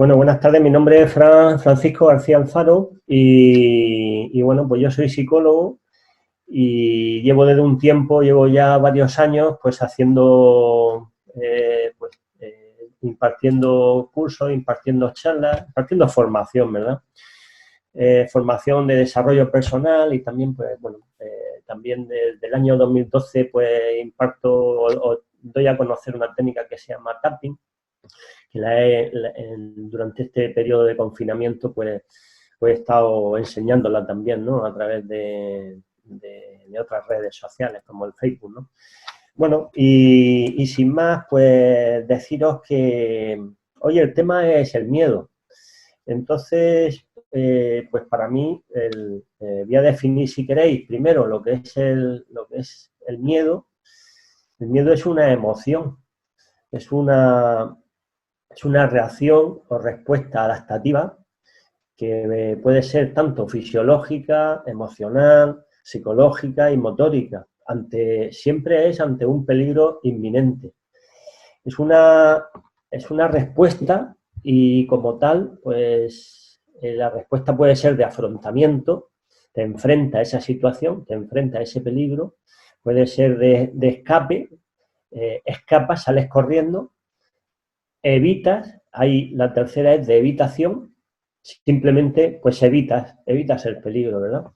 Bueno, buenas tardes. Mi nombre es Francisco García Alfaro y bueno, pues yo soy psicólogo y llevo desde un tiempo, llevo ya varios años, pues haciendo, impartiendo cursos, impartiendo charlas, impartiendo formación, ¿verdad? Formación de desarrollo personal y también, pues bueno, también desde el año 2012, pues imparto o doy a conocer una técnica que se llama tapping, que durante este periodo de confinamiento pues he estado enseñándola también, ¿no? A través de otras redes sociales como el Facebook, ¿no? Bueno, y sin más, pues deciros que hoy el tema es el miedo. Entonces, pues para mí, voy a definir, si queréis, primero lo que es el miedo. El miedo es una emoción, es una, es una reacción o respuesta adaptativa que puede ser tanto fisiológica, emocional, psicológica y motórica. Siempre es ante un peligro inminente. Es una respuesta y como tal, pues la respuesta puede ser de afrontamiento, te enfrenta a esa situación, te enfrenta a ese peligro, puede ser de escape, escapas, sales corriendo, evitas, la tercera es de evitación, simplemente pues evitas el peligro, ¿verdad?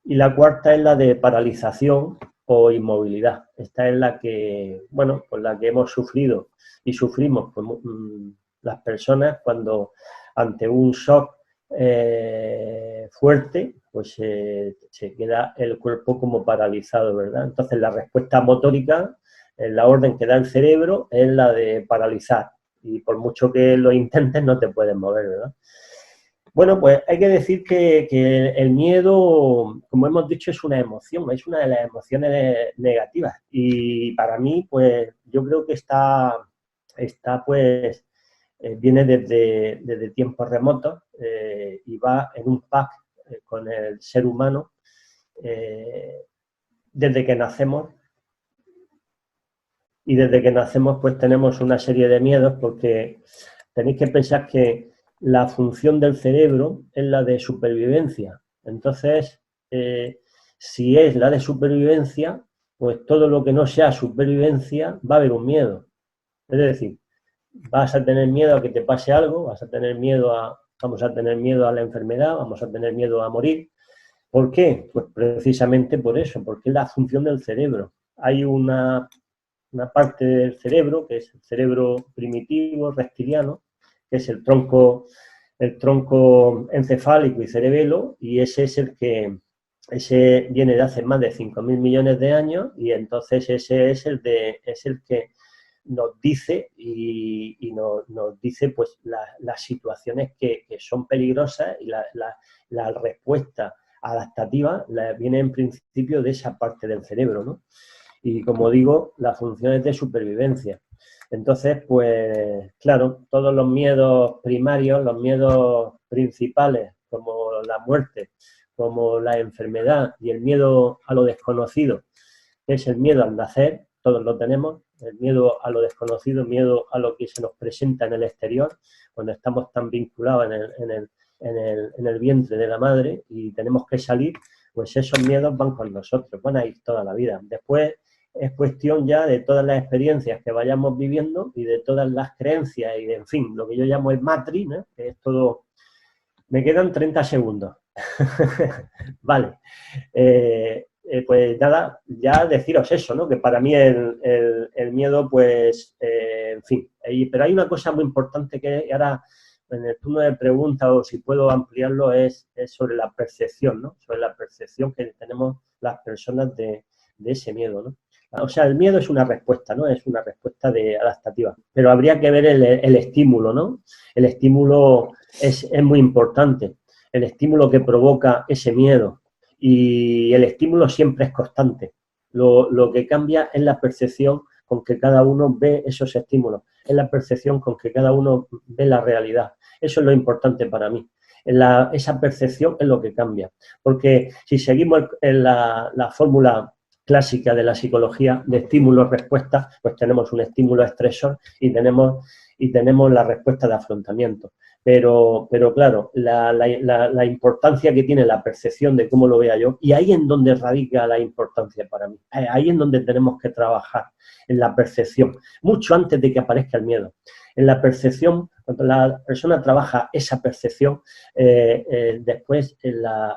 Y la cuarta es la de paralización o inmovilidad. Esta es la que, bueno, pues la que hemos sufrido y sufrimos pues, las personas cuando ante un shock fuerte, pues se queda el cuerpo como paralizado, ¿verdad? Entonces la respuesta motórica, la orden que da el cerebro es la de paralizar y por mucho que lo intentes no te puedes mover, ¿verdad? Bueno, pues hay que decir que el miedo, como hemos dicho, es una emoción, es una de las emociones negativas. Y para mí, pues yo creo que pues, viene desde tiempos remotos y va en un pack con el ser humano desde que nacemos. Y desde que nacemos, pues tenemos una serie de miedos porque tenéis que pensar que la función del cerebro es la de supervivencia. Entonces, si es la de supervivencia, pues todo lo que no sea supervivencia va a haber un miedo. Es decir, vas a tener miedo a que te pase algo, vamos a tener miedo a la enfermedad, vamos a tener miedo a morir. ¿Por qué? Pues precisamente por eso, porque es la función del cerebro. Hay una parte del cerebro, que es el cerebro primitivo, reptiliano, que es el tronco encefálico y cerebelo, y ese viene de hace más de 5.000 millones de años, y entonces ese es el que nos dice y nos dice pues las situaciones que son peligrosas y la respuesta adaptativa viene en principio de esa parte del cerebro, ¿no? Y como digo, la función es de supervivencia. Entonces, pues claro, todos los miedos primarios, los miedos principales, como la muerte, como la enfermedad y el miedo a lo desconocido, que es el miedo al nacer, todos lo tenemos, el miedo a lo desconocido, el miedo a lo que se nos presenta en el exterior, cuando estamos tan vinculados en el vientre de la madre y tenemos que salir, pues esos miedos van con nosotros, van a ir toda la vida. Después es cuestión ya de todas las experiencias que vayamos viviendo y de todas las creencias y de, en fin, lo que yo llamo el matrix, ¿no? Que es todo. Me quedan 30 segundos. Vale. Pues nada, ya deciros eso, ¿no? Que para mí el miedo, pues, en fin. Pero hay una cosa muy importante que ahora en el turno de preguntas, o si puedo ampliarlo, es sobre la percepción, ¿no? Sobre la percepción que tenemos las personas de ese miedo, ¿no? O sea, el miedo es una respuesta, ¿no? Es una respuesta adaptativa. Pero habría que ver el estímulo, ¿no? El estímulo es muy importante. El estímulo que provoca ese miedo. Y el estímulo siempre es constante. Lo que cambia es la percepción con que cada uno ve esos estímulos. Es la percepción con que cada uno ve la realidad. Eso es lo importante para mí. Esa percepción es lo que cambia. Porque si seguimos en la fórmula clásica de la psicología de estímulo-respuesta, pues tenemos un estímulo-estresor y tenemos la respuesta de afrontamiento. Pero claro, la importancia que tiene la percepción de cómo lo vea yo, y ahí en donde radica la importancia para mí, ahí en donde tenemos que trabajar, en la percepción, mucho antes de que aparezca el miedo. En la percepción, cuando la persona trabaja esa percepción, después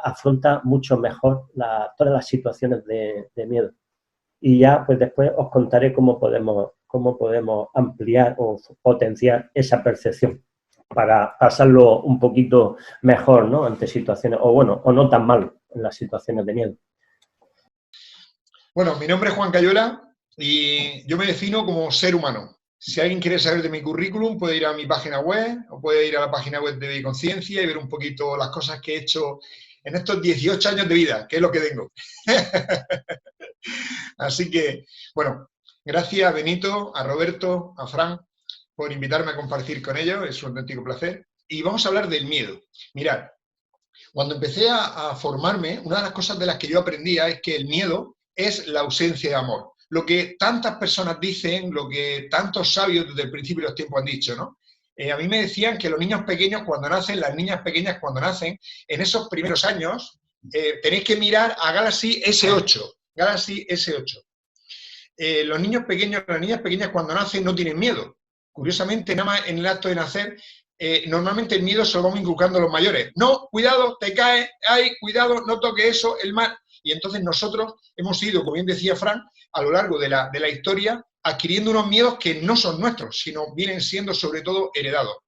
afronta mucho mejor todas las situaciones de miedo. Y ya, pues después os contaré cómo podemos ampliar o potenciar esa percepción para pasarlo un poquito mejor, ¿no? Ante situaciones, o no tan mal en las situaciones de miedo. Bueno, mi nombre es Juan Cayola y yo me defino como ser humano. Si alguien quiere saber de mi currículum, puede ir a mi página web o puede ir a la página web de Biconciencia y ver un poquito las cosas que he hecho en estos 18 años de vida, que es lo que tengo. Así que, bueno, gracias a Benito, a Roberto, a Fran, por invitarme a compartir con ellos, es un auténtico placer. Y vamos a hablar del miedo. Mirad, cuando empecé a formarme, una de las cosas de las que yo aprendía es que el miedo es la ausencia de amor. Lo que tantas personas dicen, lo que tantos sabios desde el principio de los tiempos han dicho, ¿no? A mí me decían que los niños pequeños cuando nacen, las niñas pequeñas cuando nacen, en esos primeros años, tenéis que mirar a Galaxy S8. Galaxy S8. Los niños pequeños, las niñas pequeñas cuando nacen no tienen miedo. Curiosamente, nada más en el acto de nacer, normalmente el miedo se lo vamos inculcando a los mayores. No, cuidado, te caes, ay, cuidado, no toque eso, el mal. Y entonces nosotros hemos ido, como bien decía Fran, a lo largo de la historia, adquiriendo unos miedos que no son nuestros, sino vienen siendo sobre todo heredados.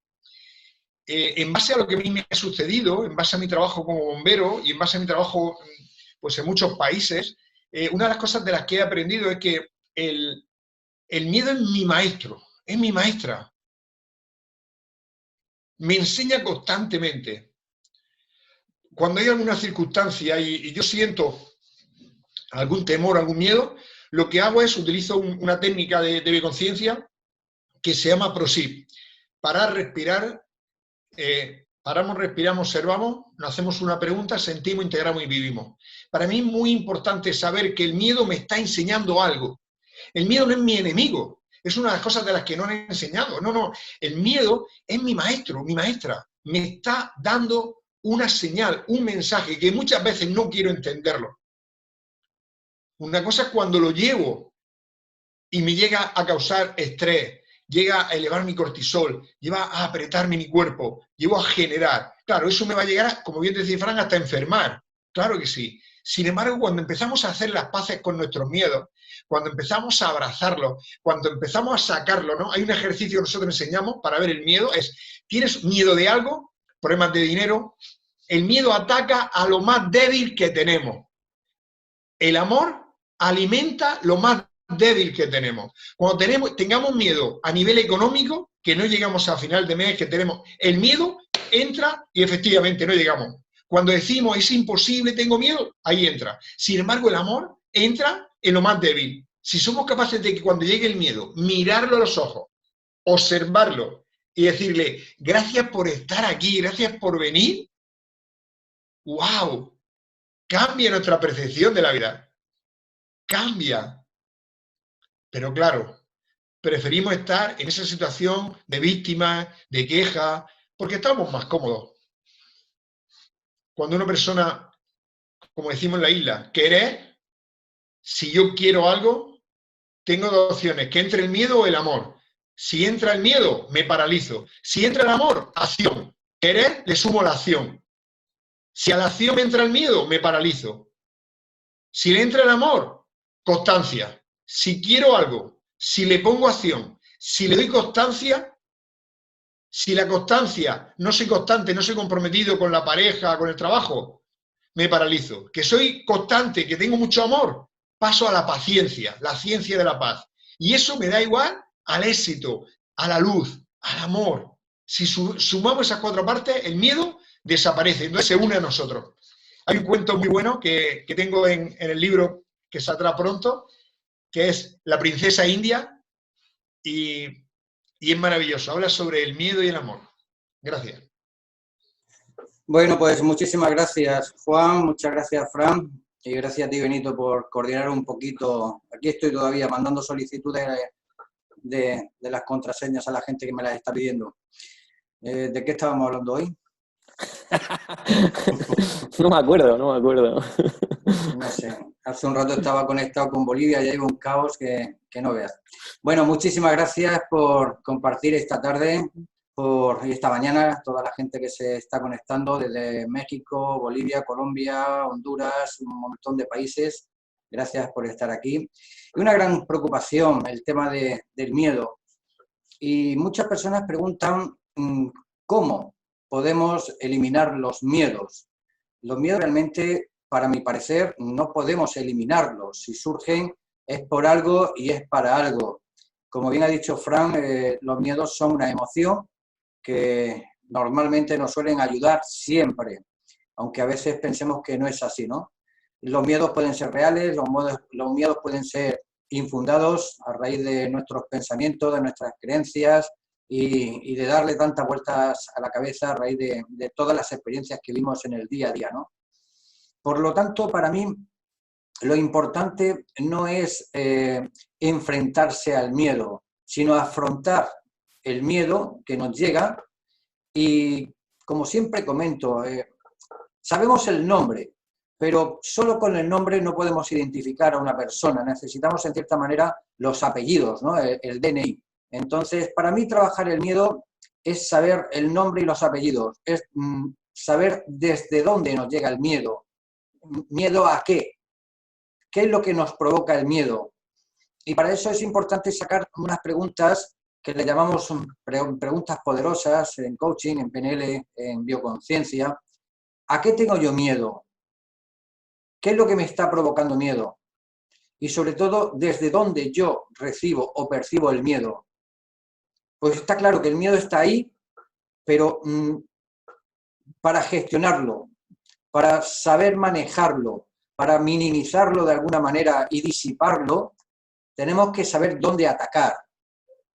En base a lo que a mí me ha sucedido, en base a mi trabajo como bombero y en base a mi trabajo pues, en muchos países, una de las cosas de las que he aprendido es que el miedo es mi maestro, es mi maestra. Me enseña constantemente. Cuando hay alguna circunstancia y yo siento algún temor, algún miedo, lo que hago es utilizo una técnica de biconciencia que se llama PROSIP. Parar, respirar, paramos, respiramos, observamos, nos hacemos una pregunta, sentimos, integramos y vivimos. Para mí es muy importante saber que el miedo me está enseñando algo. El miedo no es mi enemigo, es una de las cosas de las que no han enseñado. No, el miedo es mi maestro, mi maestra. Me está dando una señal, un mensaje que muchas veces no quiero entenderlo. Una cosa es cuando lo llevo y me llega a causar estrés, llega a elevar mi cortisol, lleva a apretarme mi cuerpo, llevo a generar. Claro, eso me va a llegar, como bien decía Fran, hasta enfermar. Claro que sí. Sin embargo, cuando empezamos a hacer las paces con nuestros miedos, cuando empezamos a abrazarlos, cuando empezamos a sacarlo, ¿no? Hay un ejercicio que nosotros enseñamos para ver el miedo, es, ¿tienes miedo de algo? Problemas de dinero. El miedo ataca a lo más débil que tenemos. El amor alimenta lo más débil que tenemos. Cuando tengamos miedo a nivel económico, que no llegamos a final de mes, que tenemos el miedo, entra y efectivamente no llegamos. Cuando decimos es imposible, tengo miedo, ahí entra. Sin embargo, el amor entra en lo más débil. Si somos capaces de que cuando llegue el miedo, mirarlo a los ojos, observarlo y decirle, gracias por estar aquí, gracias por venir, ¡wow! Cambia nuestra percepción de la vida. Cambia. Pero claro, preferimos estar en esa situación de víctima, de queja, porque estamos más cómodos. Cuando una persona, como decimos en la isla, querer, si yo quiero algo, tengo dos opciones, que entre el miedo o el amor. Si entra el miedo, me paralizo. Si entra el amor, acción. Querer, le sumo la acción. Si a la acción me entra el miedo, me paralizo. Si le entra el amor, constancia. Si quiero algo, si le pongo acción, si le doy constancia, si la constancia, no soy constante, no soy comprometido con la pareja, con el trabajo, me paralizo. Que soy constante, que tengo mucho amor, paso a la paciencia, la ciencia de la paz. Y eso me da igual al éxito, a la luz, al amor. Si sumamos esas cuatro partes, el miedo desaparece, entonces se une a nosotros. Hay un cuento muy bueno que tengo en el libro que saldrá pronto, que es La princesa india, y es maravilloso. Habla sobre el miedo y el amor. Gracias. Bueno, pues muchísimas gracias, Juan. Muchas gracias, Fran. Y gracias a ti, Benito, por coordinar un poquito. Aquí estoy todavía mandando solicitudes de las contraseñas a la gente que me las está pidiendo. ¿De qué estábamos hablando hoy? No me acuerdo, no me acuerdo. No sé, hace un rato estaba conectado con Bolivia y hay un caos que no veas. Bueno, muchísimas gracias por compartir esta tarde y esta mañana, toda la gente que se está conectando desde México, Bolivia, Colombia, Honduras, un montón de países. Gracias por estar aquí. Y una gran preocupación, el tema del miedo. Y muchas personas preguntan cómo podemos eliminar los miedos. Los miedos realmente, para mi parecer, no podemos eliminarlos. Si surgen es por algo y es para algo. Como bien ha dicho Fran, los miedos son una emoción que normalmente nos suelen ayudar siempre, aunque a veces pensemos que no es así, ¿no? Los miedos pueden ser reales, los miedos pueden ser infundados a raíz de nuestros pensamientos, de nuestras creencias y de darle tantas vueltas a la cabeza a raíz de todas las experiencias que vimos en el día a día, ¿no? Por lo tanto, para mí, lo importante no es enfrentarse al miedo, sino afrontar el miedo que nos llega y, como siempre comento, sabemos el nombre, pero solo con el nombre no podemos identificar a una persona. Necesitamos, en cierta manera, los apellidos, ¿no? El DNI. Entonces, para mí, trabajar el miedo es saber el nombre y los apellidos, es saber desde dónde nos llega el miedo. ¿Miedo a qué? ¿Qué es lo que nos provoca el miedo? Y para eso es importante sacar unas preguntas que le llamamos preguntas poderosas en coaching, en PNL, en bioconciencia. ¿A qué tengo yo miedo? ¿Qué es lo que me está provocando miedo? Y sobre todo, ¿desde dónde yo recibo o percibo el miedo? Pues está claro que el miedo está ahí, pero para gestionarlo, para saber manejarlo, para minimizarlo de alguna manera y disiparlo, tenemos que saber dónde atacar.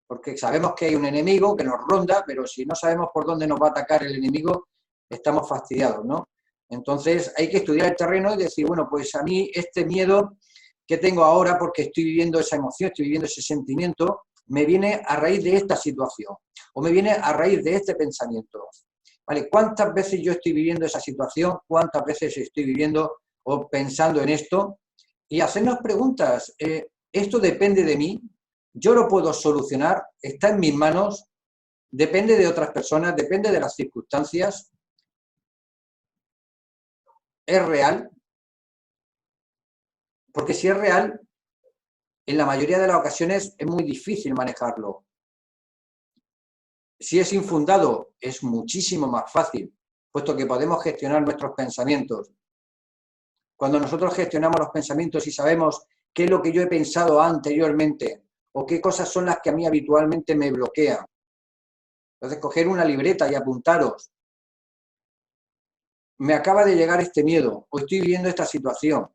Porque sabemos que hay un enemigo que nos ronda, pero si no sabemos por dónde nos va a atacar el enemigo, estamos fastidiados, ¿no? Entonces hay que estudiar el terreno y decir, bueno, pues a mí este miedo que tengo ahora, porque estoy viviendo esa emoción, estoy viviendo ese sentimiento, me viene a raíz de esta situación, o me viene a raíz de este pensamiento. ¿Vale? ¿Cuántas veces yo estoy viviendo esa situación? ¿Cuántas veces estoy viviendo o pensando en esto? Y hacernos preguntas. ¿Esto depende de mí? ¿Yo lo puedo solucionar? ¿Está en mis manos? ¿Depende de otras personas? ¿Depende de las circunstancias? ¿Es real? Porque si es real, en la mayoría de las ocasiones es muy difícil manejarlo. Si es infundado, es muchísimo más fácil, puesto que podemos gestionar nuestros pensamientos. Cuando nosotros gestionamos los pensamientos y sabemos qué es lo que yo he pensado anteriormente o qué cosas son las que a mí habitualmente me bloquean. Entonces, coger una libreta y apuntaros. Me acaba de llegar este miedo, o estoy viviendo esta situación.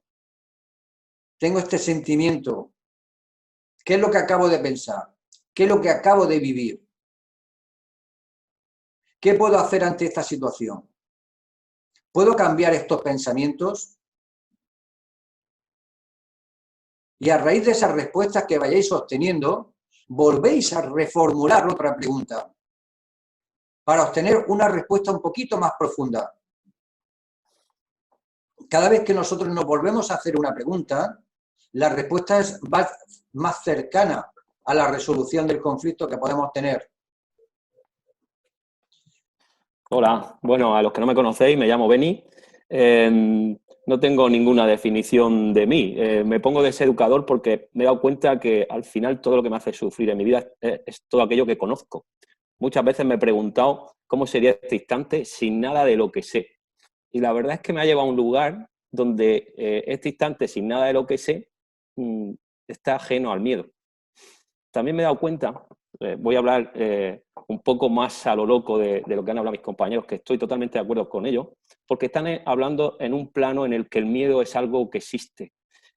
Tengo este sentimiento. ¿Qué es lo que acabo de pensar? ¿Qué es lo que acabo de vivir? ¿Qué puedo hacer ante esta situación? ¿Puedo cambiar estos pensamientos? Y a raíz de esas respuestas que vayáis obteniendo, volvéis a reformular otra pregunta para obtener una respuesta un poquito más profunda. Cada vez que nosotros nos volvemos a hacer una pregunta, la respuesta es más cercana a la resolución del conflicto que podemos tener. Hola, bueno, a los que no me conocéis, me llamo Beni. No tengo ninguna definición de mí. Me pongo de ese educador porque me he dado cuenta que al final todo lo que me hace sufrir en mi vida es todo aquello que conozco. Muchas veces me he preguntado cómo sería este instante sin nada de lo que sé. Y la verdad es que me ha llevado a un lugar donde este instante sin nada de lo que sé está ajeno al miedo. También me he dado cuenta, voy a hablar un poco más a lo loco de lo que han hablado mis compañeros, que estoy totalmente de acuerdo con ellos, porque están hablando en un plano en el que el miedo es algo que existe.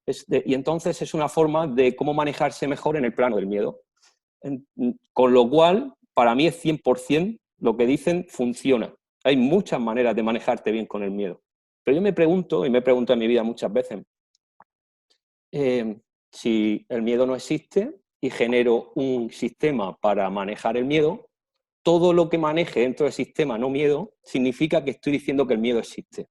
Y entonces es una forma de cómo manejarse mejor en el plano del miedo. Con lo cual, para mí es 100% lo que dicen funciona. Hay muchas maneras de manejarte bien con el miedo. Pero yo me pregunto, y me pregunto en mi vida muchas veces, si el miedo no existe y genero un sistema para manejar el miedo, todo lo que maneje dentro del sistema no miedo significa que estoy diciendo que el miedo existe.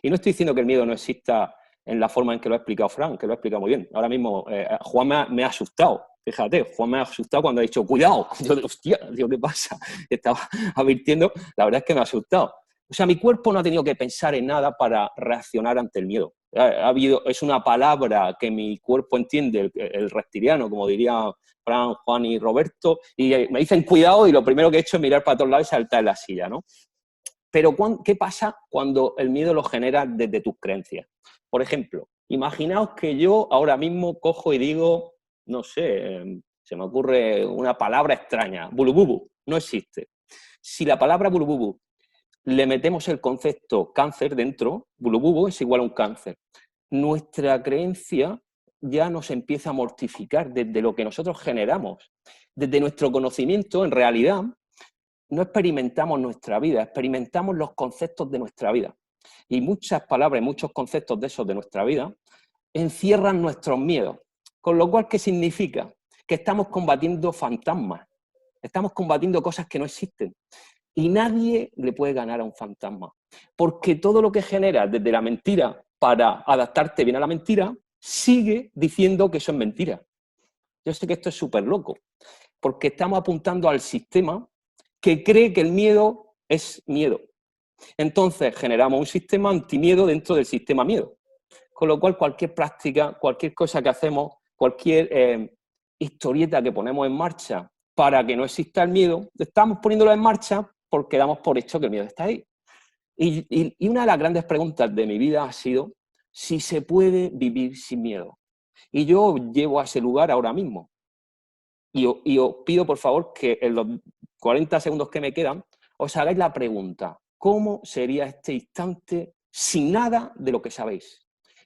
Y no estoy diciendo que el miedo no exista en la forma en que lo ha explicado Fran, que lo ha explicado muy bien. Ahora mismo Juan me ha asustado. Fíjate, Juan me ha asustado cuando ha dicho, cuidado. Yo, hostia, digo, ¿qué pasa? Estaba advirtiendo, la verdad es que me ha asustado. O sea, mi cuerpo no ha tenido que pensar en nada para reaccionar ante el miedo. Es una palabra que mi cuerpo entiende, el reptiliano, como diría Fran, Juan y Roberto, y me dicen cuidado y lo primero que he hecho es mirar para todos lados y saltar en la silla, ¿no? Pero ¿qué pasa cuando el miedo lo generas desde tus creencias? Por ejemplo, imaginaos que yo ahora mismo cojo y digo, no sé, se me ocurre una palabra extraña, bulububu, no existe. Si la palabra bulububu le metemos el concepto cáncer dentro, bulububu es igual a un cáncer, nuestra creencia ya nos empieza a mortificar desde lo que nosotros generamos. Desde nuestro conocimiento, en realidad, no experimentamos nuestra vida, experimentamos los conceptos de nuestra vida. Y muchas palabras y muchos conceptos de esos de nuestra vida encierran nuestros miedos. Con lo cual, ¿qué significa? Que estamos combatiendo fantasmas, estamos combatiendo cosas que no existen. Y nadie le puede ganar a un fantasma. Porque todo lo que generas desde la mentira para adaptarte bien a la mentira, sigue diciendo que eso es mentira. Yo sé que esto es súper loco, porque estamos apuntando al sistema que cree que el miedo es miedo. Entonces generamos un sistema antimiedo dentro del sistema miedo. Con lo cual cualquier práctica, cualquier cosa que hacemos, cualquier historieta que ponemos en marcha para que no exista el miedo, estamos poniéndolo en marcha porque damos por hecho que el miedo está ahí. Y una de las grandes preguntas de mi vida ha sido si se puede vivir sin miedo. Y yo llevo a ese lugar ahora mismo. Y os pido, por favor, que en los 40 segundos que me quedan, os hagáis la pregunta, ¿cómo sería este instante sin nada de lo que sabéis?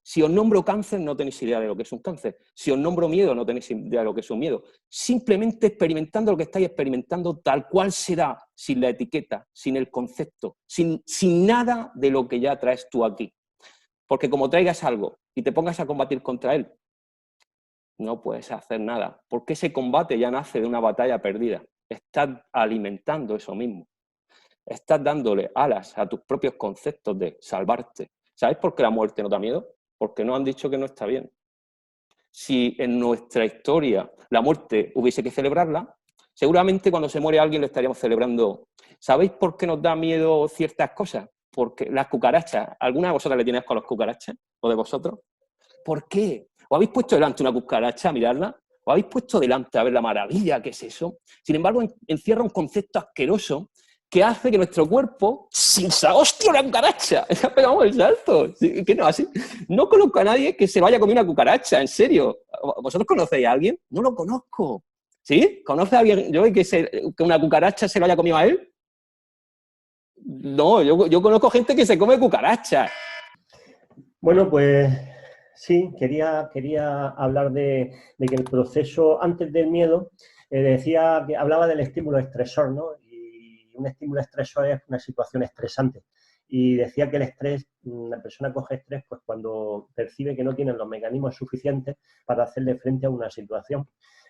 Si os nombro cáncer, no tenéis idea de lo que es un cáncer. Si os nombro miedo, no tenéis idea de lo que es un miedo. Simplemente experimentando lo que estáis experimentando tal cual será, sin la etiqueta, sin el concepto, sin nada de lo que ya traes tú aquí. Porque como traigas algo y te pongas a combatir contra él, no puedes hacer nada, porque ese combate ya nace de una batalla perdida. Estás alimentando eso mismo. Estás dándole alas a tus propios conceptos de salvarte. ¿Sabéis por qué la muerte no da miedo? Porque nos han dicho que no está bien. Si en nuestra historia la muerte hubiese que celebrarla, seguramente cuando se muere alguien lo estaríamos celebrando. ¿Sabéis por qué nos da miedo ciertas cosas? Porque las cucarachas, ¿alguna de vosotras le tiene asco a las cucarachas? ¿O de vosotros? ¿Por qué? ¿Os habéis puesto delante una cucaracha a mirarla? ¿Os habéis puesto delante a ver la maravilla que es eso? Sin embargo, encierra un concepto asqueroso que hace que nuestro cuerpo, sin ¡hostia, una cucaracha! Ya pegamos el salto. ¿Qué no? Así. No conozco a nadie que se vaya a comer una cucaracha, en serio. ¿Vosotros conocéis a alguien? No lo conozco. ¿Sí? ¿Conoce a alguien yo que una cucaracha se lo haya comido a él? No, yo conozco gente que se come cucarachas. Bueno, pues sí, quería hablar de que el proceso antes del miedo, decía que hablaba del estímulo estresor, ¿no? Y un estímulo estresor es una situación estresante. Y decía que el estrés, la persona coge estrés pues cuando percibe que no tiene los mecanismos suficientes para hacerle frente a una situación.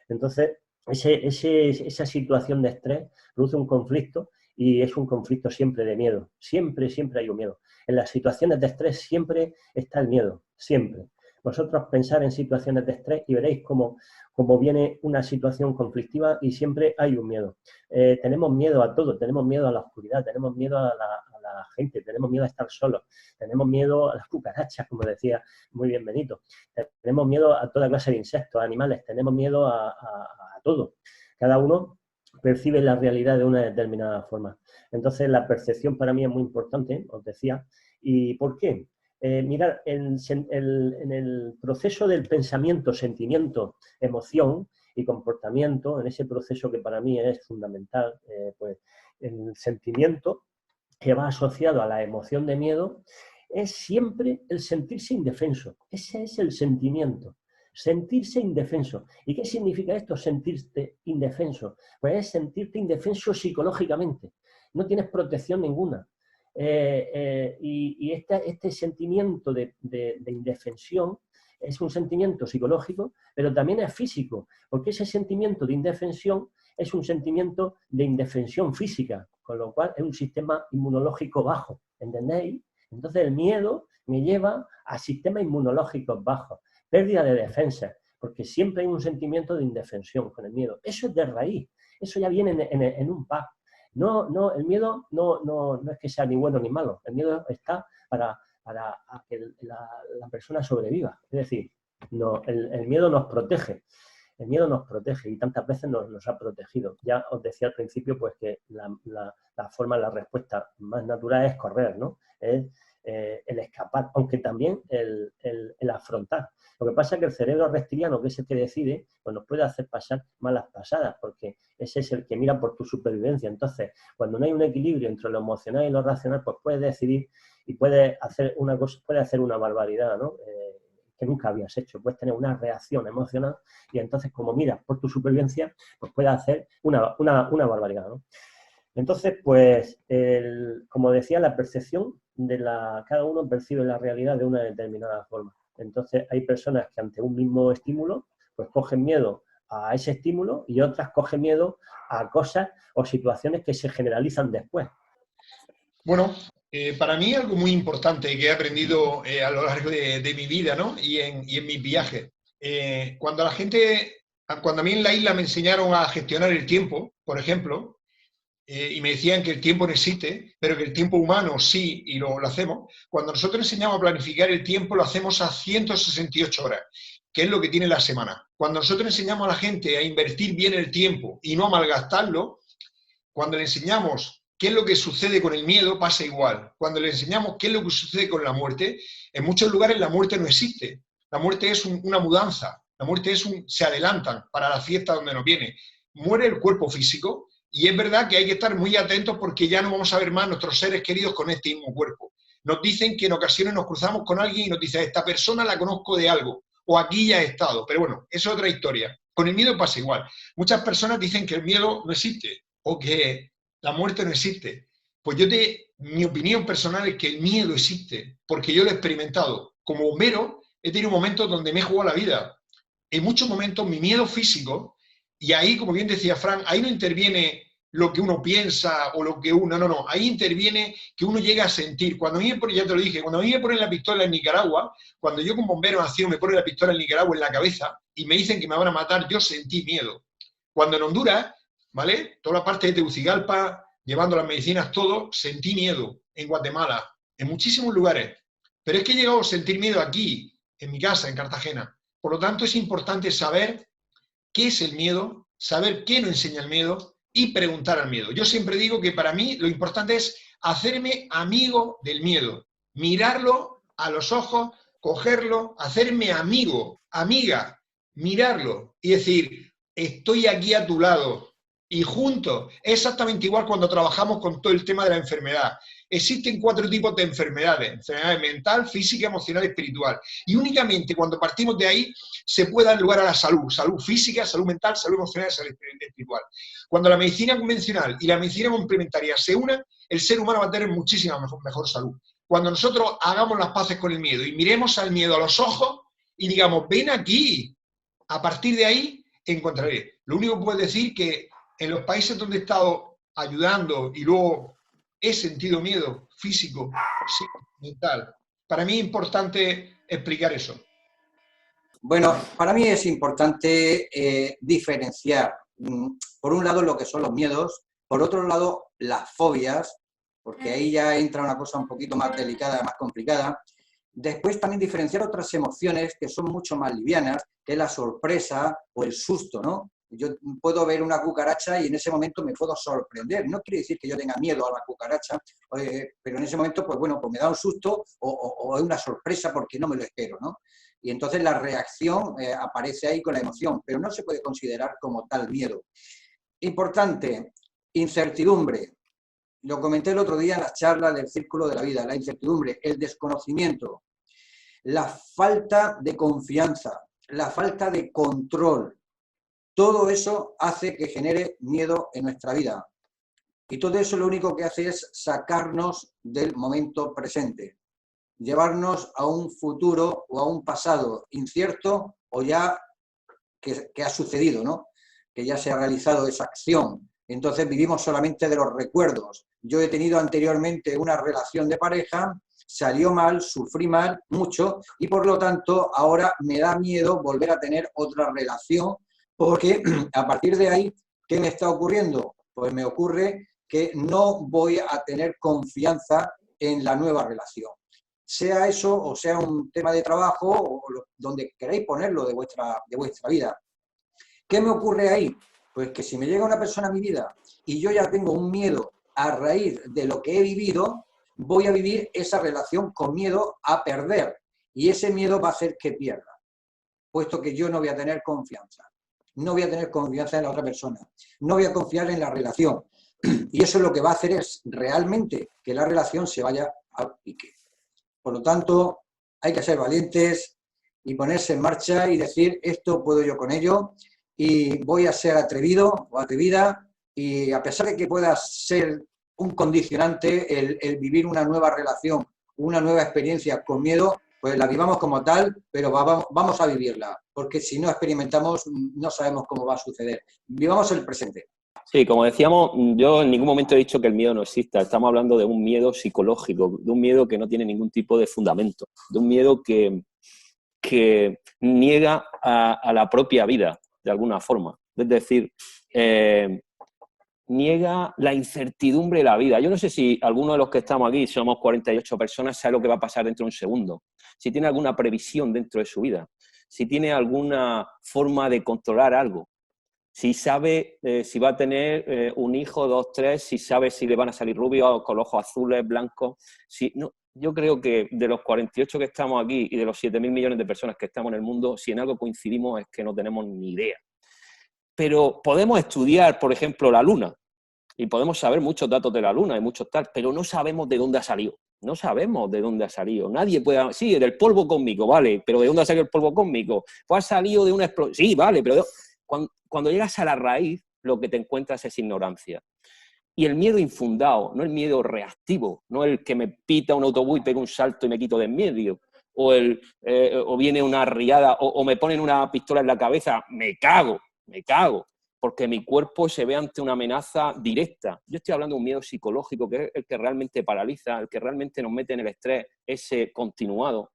Entonces, esa situación de estrés produce un conflicto y es un conflicto siempre de miedo. Siempre hay un miedo. En las situaciones de estrés siempre está el miedo, siempre. Vosotros pensar en situaciones de estrés y veréis cómo viene una situación conflictiva y siempre hay un miedo. Tenemos miedo a todo, tenemos miedo a la oscuridad, tenemos miedo a la gente, tenemos miedo a estar solos, tenemos miedo a las cucarachas, como decía muy bien Benito, tenemos miedo a toda clase de insectos, animales, tenemos miedo a todo. Cada uno percibe la realidad de una determinada forma. Entonces, la percepción para mí es muy importante, os decía. ¿Y por qué? Mirad, en el proceso del pensamiento, sentimiento, emoción y comportamiento, en ese proceso que para mí es fundamental, pues el sentimiento que va asociado a la emoción de miedo es siempre el sentirse indefenso. Ese es el sentimiento. Sentirse indefenso. ¿Y qué significa esto, sentirte indefenso? Pues es sentirte indefenso psicológicamente. No tienes protección ninguna. Y este sentimiento de indefensión es un sentimiento psicológico, pero también es físico, porque ese sentimiento de indefensión es un sentimiento de indefensión física, con lo cual es un sistema inmunológico bajo, ¿entendéis? Entonces el miedo me lleva a sistemas inmunológicos bajos, pérdida de defensa, porque siempre hay un sentimiento de indefensión con el miedo. Eso es de raíz, eso ya viene en un pack. No, el miedo no es que sea ni bueno ni malo, el miedo está para que la persona sobreviva. Es decir, el miedo nos protege. El miedo nos protege y tantas veces nos ha protegido. Ya os decía al principio pues que la respuesta más natural es correr, ¿no? Es el escapar, aunque también el afrontar. Lo que pasa es que el cerebro reptiliano, que es el que decide, pues nos puede hacer pasar malas pasadas, porque ese es el que mira por tu supervivencia. Entonces, cuando no hay un equilibrio entre lo emocional y lo racional, pues puedes decidir y puedes hacer una cosa, puedes hacer una barbaridad, ¿no? Que nunca habías hecho. Puedes tener una reacción emocional y entonces, como miras por tu supervivencia, pues puedes hacer una barbaridad, ¿no? Entonces, pues, como decía, la percepción cada uno percibe la realidad de una determinada forma. Entonces, hay personas que ante un mismo estímulo, pues cogen miedo a ese estímulo y otras cogen miedo a cosas o situaciones que se generalizan después. Bueno, para mí algo muy importante que he aprendido a lo largo de mi vida, ¿no? y en mis viajes. Cuando a mí en la isla me enseñaron a gestionar el tiempo, por ejemplo, y me decían que el tiempo no existe, pero que el tiempo humano sí, y lo hacemos. Cuando nosotros enseñamos a planificar el tiempo, lo hacemos a 168 horas, que es lo que tiene la semana. Cuando nosotros enseñamos a la gente a invertir bien el tiempo y no a malgastarlo, cuando le enseñamos qué es lo que sucede con el miedo, pasa igual. Cuando le enseñamos qué es lo que sucede con la muerte, en muchos lugares la muerte no existe. La muerte es una mudanza. La muerte se adelantan para la fiesta donde nos viene. Muere el cuerpo físico. Y es verdad que hay que estar muy atentos porque ya no vamos a ver más nuestros seres queridos con este mismo cuerpo. Nos dicen que en ocasiones nos cruzamos con alguien y nos dice, esta persona la conozco de algo, o aquí ya he estado. Pero bueno, eso es otra historia. Con el miedo pasa igual. Muchas personas dicen que el miedo no existe, o que la muerte no existe. Pues mi opinión personal es que el miedo existe, porque yo lo he experimentado. Como bombero, he tenido momentos donde me he jugado la vida. En muchos momentos mi miedo físico, y ahí, como bien decía Fran, ahí no interviene lo que uno piensa o lo que uno... No, ahí interviene que uno llega a sentir. Cuando a mí, ya te lo dije, cuando a mí me ponen la pistola en Nicaragua, cuando yo como bombero nacido me ponen la pistola en Nicaragua en la cabeza y me dicen que me van a matar, yo sentí miedo. Cuando en Honduras, ¿vale? Toda la parte de Tegucigalpa, llevando las medicinas, todo, sentí miedo. En Guatemala, en muchísimos lugares. Pero es que he llegado a sentir miedo aquí, en mi casa, en Cartagena. Por lo tanto, es importante saber qué es el miedo, saber qué nos enseña el miedo y preguntar al miedo. Yo siempre digo que para mí lo importante es hacerme amigo del miedo, mirarlo a los ojos, cogerlo, hacerme amigo, amiga, mirarlo y decir, estoy aquí a tu lado y juntos. Es exactamente igual cuando trabajamos con todo el tema de la enfermedad. Existen 4 tipos de enfermedades: enfermedad mental, física, emocional y espiritual. Y únicamente cuando partimos de ahí se puede dar lugar a la salud. Salud física, salud mental, salud emocional y salud espiritual. Cuando la medicina convencional y la medicina complementaria se unan, el ser humano va a tener muchísima mejor salud. Cuando nosotros hagamos las paces con el miedo y miremos al miedo a los ojos y digamos, ven aquí, a partir de ahí encontraré. Lo único que puedo decir que en los países donde he estado ayudando y luego he sentido miedo físico, mental. Para mí es importante explicar eso. Bueno, para mí es importante diferenciar, por un lado, lo que son los miedos, por otro lado, las fobias, porque ahí ya entra una cosa un poquito más delicada, más complicada. Después también diferenciar otras emociones que son mucho más livianas, que es la sorpresa o el susto, ¿no? Yo puedo ver una cucaracha y en ese momento me puedo sorprender. No quiere decir que yo tenga miedo a la cucaracha, pero en ese momento, pues bueno, pues me da un susto o es una sorpresa porque no me lo espero, ¿no? Y entonces la reacción aparece ahí con la emoción, pero no se puede considerar como tal miedo. Importante, incertidumbre. Lo comenté el otro día en las charlas del Círculo de la Vida. La incertidumbre, el desconocimiento, la falta de confianza, la falta de control. Todo eso hace que genere miedo en nuestra vida. Y todo eso lo único que hace es sacarnos del momento presente, llevarnos a un futuro o a un pasado incierto o ya que ha sucedido, ¿no? Que ya se ha realizado esa acción. Entonces vivimos solamente de los recuerdos. Yo he tenido anteriormente una relación de pareja, salió mal, sufrí mal, mucho, y por lo tanto ahora me da miedo volver a tener otra relación, porque a partir de ahí, ¿qué me está ocurriendo? Pues me ocurre que no voy a tener confianza en la nueva relación. Sea eso o sea un tema de trabajo o donde queráis ponerlo de vuestra vida. ¿Qué me ocurre ahí? Pues que si me llega una persona a mi vida y yo ya tengo un miedo a raíz de lo que he vivido, voy a vivir esa relación con miedo a perder. Y ese miedo va a hacer que pierda, puesto que yo no voy a tener confianza. No voy a tener confianza en la otra persona. No voy a confiar en la relación. Y eso lo que va a hacer es realmente que la relación se vaya a pique. Por lo tanto, hay que ser valientes y ponerse en marcha y decir, esto puedo yo con ello y voy a ser atrevido o atrevida, y a pesar de que pueda ser un condicionante el vivir una nueva relación, una nueva experiencia con miedo, pues la vivamos como tal, pero vamos a vivirla, porque si no experimentamos no sabemos cómo va a suceder. Vivamos el presente. Sí, como decíamos, yo en ningún momento he dicho que el miedo no exista. Estamos hablando de un miedo psicológico, de un miedo que no tiene ningún tipo de fundamento, de un miedo que niega a la propia vida, de alguna forma. Es decir, niega la incertidumbre de la vida. Yo no sé si alguno de los que estamos aquí, somos 48 personas, sabe lo que va a pasar dentro de un segundo. Si tiene alguna previsión dentro de su vida, si tiene alguna forma de controlar algo. Si sabe si va a tener un hijo, 2, 3, si sabe si le van a salir rubios, con los ojos azules, blancos. Si, no, yo creo que de los 48 que estamos aquí y de los 7.000 millones de personas que estamos en el mundo, si en algo coincidimos es que no tenemos ni idea. Pero podemos estudiar, por ejemplo, la Luna y podemos saber muchos datos de la Luna y muchos tal, pero no sabemos de dónde ha salido. No sabemos de dónde ha salido. Nadie puede... Sí, del polvo cósmico, vale, pero ¿de dónde ha salido el polvo cósmico? Pues ha salido de una explosión. Sí, vale, pero... Cuando llegas a la raíz, lo que te encuentras es ignorancia. Y el miedo infundado, no el miedo reactivo, no el que me pita un autobús y pego un salto y me quito de en medio, o viene una riada, o me ponen una pistola en la cabeza, me cago, porque mi cuerpo se ve ante una amenaza directa. Yo estoy hablando de un miedo psicológico, que es el que realmente paraliza, el que realmente nos mete en el estrés, ese continuado,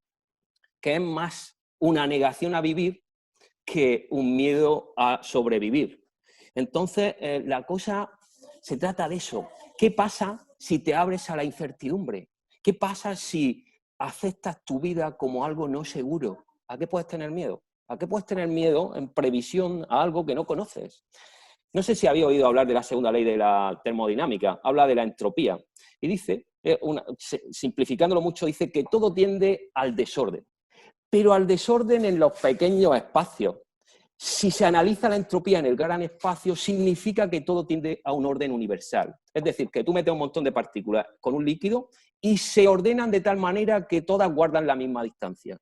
que es más una negación a vivir que un miedo a sobrevivir. Entonces, la cosa se trata de eso. ¿Qué pasa si te abres a la incertidumbre? ¿Qué pasa si aceptas tu vida como algo no seguro? ¿A qué puedes tener miedo? ¿A qué puedes tener miedo en previsión a algo que no conoces? No sé si habéis oído hablar de la segunda ley de la termodinámica. Habla de la entropía. Y dice, simplificándolo mucho, dice que todo tiende al desorden, pero al desorden en los pequeños espacios. Si se analiza la entropía en el gran espacio, significa que todo tiende a un orden universal. Es decir, que tú metes un montón de partículas con un líquido y se ordenan de tal manera que todas guardan la misma distancia.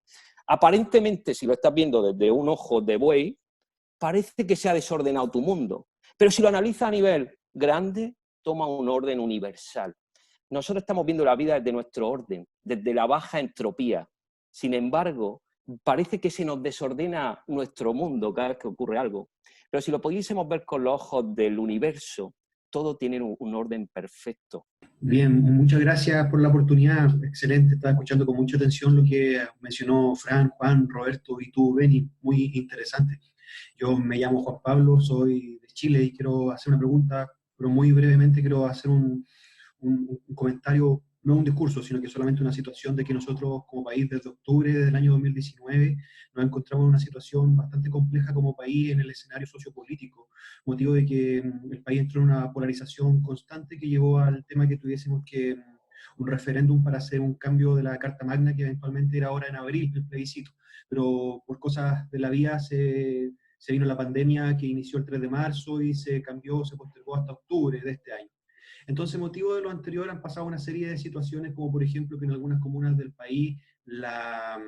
Aparentemente, si lo estás viendo desde un ojo de buey, parece que se ha desordenado tu mundo. Pero si lo analizas a nivel grande, toma un orden universal. Nosotros estamos viendo la vida desde nuestro orden, desde la baja entropía. Sin embargo, parece que se nos desordena nuestro mundo cada vez que ocurre algo. Pero si lo pudiésemos ver con los ojos del universo, todo tiene un orden perfecto. Bien, muchas gracias por la oportunidad. Excelente, estaba escuchando con mucha atención lo que mencionó Fran, Juan, Roberto y tú, Beni. Muy interesante. Yo me llamo Juan Pablo, soy de Chile y quiero hacer una pregunta, pero muy brevemente quiero hacer un comentario, no un discurso, sino que solamente una situación de que nosotros como país desde octubre del año 2019 nos encontramos en una situación bastante compleja como país en el escenario sociopolítico, motivo de que el país entró en una polarización constante que llevó al tema que tuviésemos que un referéndum para hacer un cambio de la Carta Magna que eventualmente era ahora en abril, el plebiscito, pero por cosas de la vida se vino la pandemia que inició el 3 de marzo y se cambió, se postergó hasta octubre de este año. Entonces, motivo de lo anterior, han pasado una serie de situaciones, como por ejemplo que en algunas comunas del país la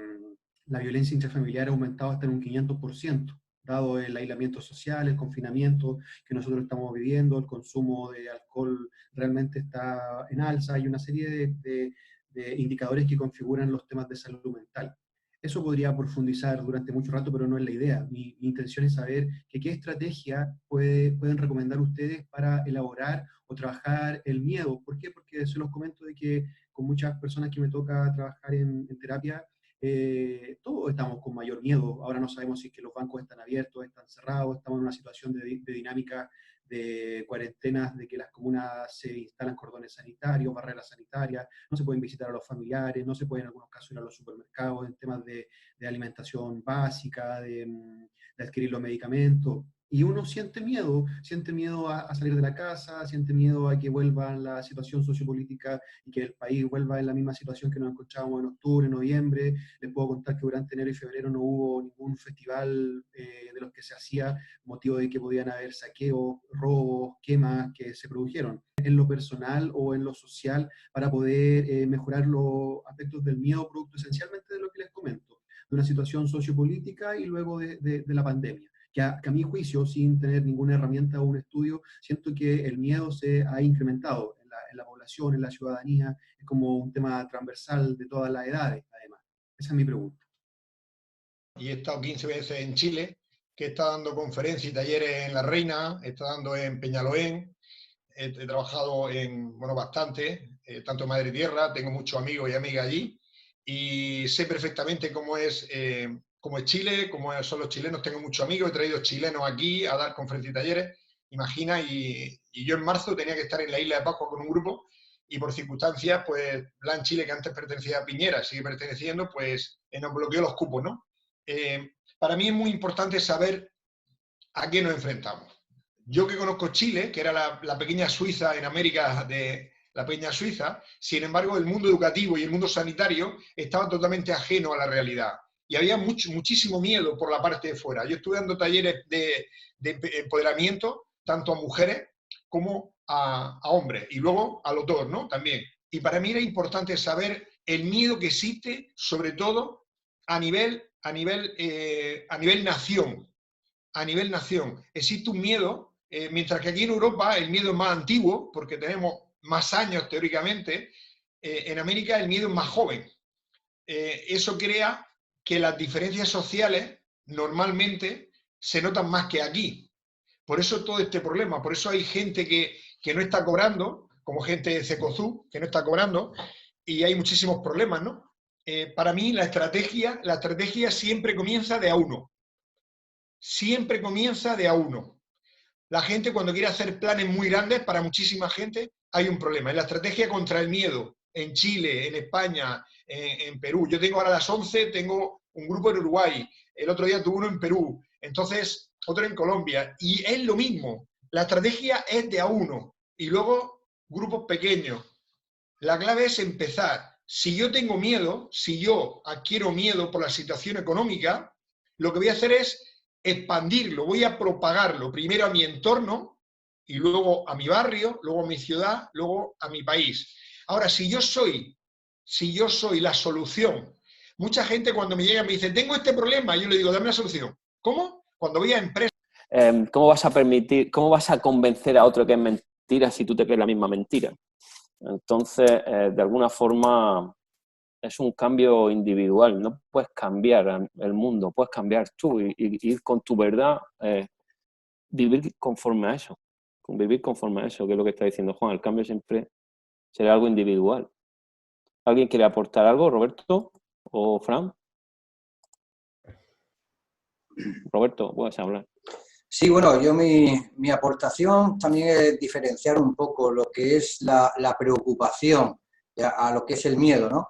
violencia intrafamiliar ha aumentado hasta en un 500%. dado el aislamiento social, el confinamiento que nosotros estamos viviendo, el consumo de alcohol realmente está en alza, hay una serie de indicadores que configuran los temas de salud mental. Eso podría profundizar durante mucho rato, pero no es la idea. Mi intención es saber qué estrategia pueden recomendar ustedes para elaborar o trabajar el miedo. ¿Por qué? Porque se los comento de que con muchas personas que me toca trabajar en terapia, todos estamos con mayor miedo. Ahora no sabemos si es que los bancos están abiertos, están cerrados, estamos en una situación de dinámica de cuarentenas, de que las comunas se instalan cordones sanitarios, barreras sanitarias, no se pueden visitar a los familiares, no se pueden en algunos casos ir a los supermercados en temas de alimentación básica, de adquirir los medicamentos. Y uno siente miedo a salir de la casa, siente miedo a que vuelva la situación sociopolítica y que el país vuelva en la misma situación que nos encontrábamos en octubre, noviembre. Les puedo contar que durante enero y febrero no hubo ningún festival de los que se hacía, motivo de que podían haber saqueos, robos, quemas que se produjeron en lo personal o en lo social para poder mejorar los aspectos del miedo, producto esencialmente de lo que les comento, de una situación sociopolítica y luego de la pandemia. Que a mi juicio, sin tener ninguna herramienta o un estudio, siento que el miedo se ha incrementado en la población, en la ciudadanía, es como un tema transversal de todas las edades, además. Esa es mi pregunta. Y he estado 15 veces en Chile, que está dando conferencias y talleres en La Reina, está dando en Peñalolén, he trabajado en, bueno, bastante, tanto en Madre Tierra, tengo muchos amigos y amigas allí, y sé perfectamente cómo es Chile, cómo son los chilenos, tengo muchos amigos, he traído chilenos aquí a dar conferencias y talleres, imagina, y yo en marzo tenía que estar en la isla de Pascua con un grupo, y por circunstancias, pues Plan Chile, que antes pertenecía a Piñera, sigue perteneciendo, pues nos bloqueó los cupos, ¿no? Para mí es muy importante saber a qué nos enfrentamos. Yo que conozco Chile, que era la pequeña Suiza en América, de la pequeña Suiza, sin embargo el mundo educativo y el mundo sanitario estaban totalmente ajeno a la realidad. Y había muchísimo miedo por la parte de fuera. Yo estuve dando talleres de empoderamiento, tanto a mujeres como a hombres, y luego a los dos, ¿no? También. Y para mí era importante saber el miedo que existe, sobre todo a nivel nación. A nivel nación. Existe un miedo, mientras que aquí en Europa el miedo es más antiguo, porque tenemos más años teóricamente, en América el miedo es más joven. Eso crea que las diferencias sociales normalmente se notan más que aquí. Por eso todo este problema, por eso hay gente que no está cobrando, como gente de Cecozu, que no está cobrando, y hay muchísimos problemas, ¿no? Para mí la estrategia siempre comienza de a uno. Siempre comienza de a uno. La gente cuando quiere hacer planes muy grandes, para muchísima gente, hay un problema. En la estrategia contra el miedo, en Chile, en España, en Perú. Yo tengo ahora a las 11, tengo un grupo en Uruguay, el otro día tuve uno en Perú, entonces otro en Colombia, y es lo mismo. La estrategia es de a uno, y luego grupos pequeños. La clave es empezar. Si yo tengo miedo, si yo adquiero miedo por la situación económica, lo que voy a hacer es expandirlo, voy a propagarlo primero a mi entorno y luego a mi barrio, luego a mi ciudad, luego a mi país. Ahora, si yo soy la solución, mucha gente cuando me llega me dice, tengo este problema, yo le digo, dame la solución. ¿Cómo? Cuando voy a empresas. ¿Cómo vas a convencer a otro que es mentira si tú te crees la misma mentira? Entonces, de alguna forma, es un cambio individual. No puedes cambiar el mundo, puedes cambiar tú y ir con tu verdad, vivir conforme a eso. Vivir conforme a eso, que es lo que está diciendo Juan. El cambio siempre será algo individual. ¿Alguien quiere aportar algo, Roberto o Fran? Roberto, puedes hablar. Sí, bueno, yo mi aportación también es diferenciar un poco lo que es la preocupación a lo que es el miedo, ¿no?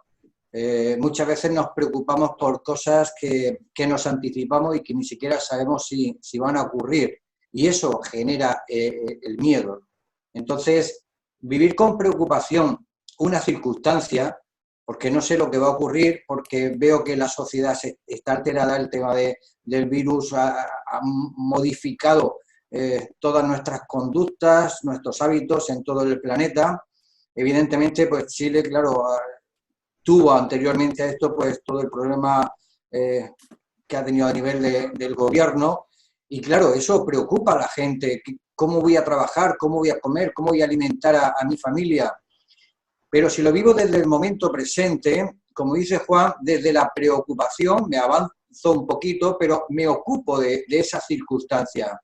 Muchas veces nos preocupamos por cosas que nos anticipamos y que ni siquiera sabemos si van a ocurrir, y eso genera el miedo. Entonces, vivir con preocupación una circunstancia, porque no sé lo que va a ocurrir, porque veo que la sociedad está alterada, el tema del virus ha modificado todas nuestras conductas, nuestros hábitos en todo el planeta. Evidentemente, pues Chile, claro, tuvo anteriormente a esto pues todo el problema que ha tenido a nivel del gobierno, Y claro, eso preocupa a la gente. ¿Cómo voy a trabajar? ¿Cómo voy a comer? ¿Cómo voy a alimentar a mi familia? Pero si lo vivo desde el momento presente, como dice Juan, desde la preocupación, me avanzo un poquito, pero me ocupo de esa circunstancia.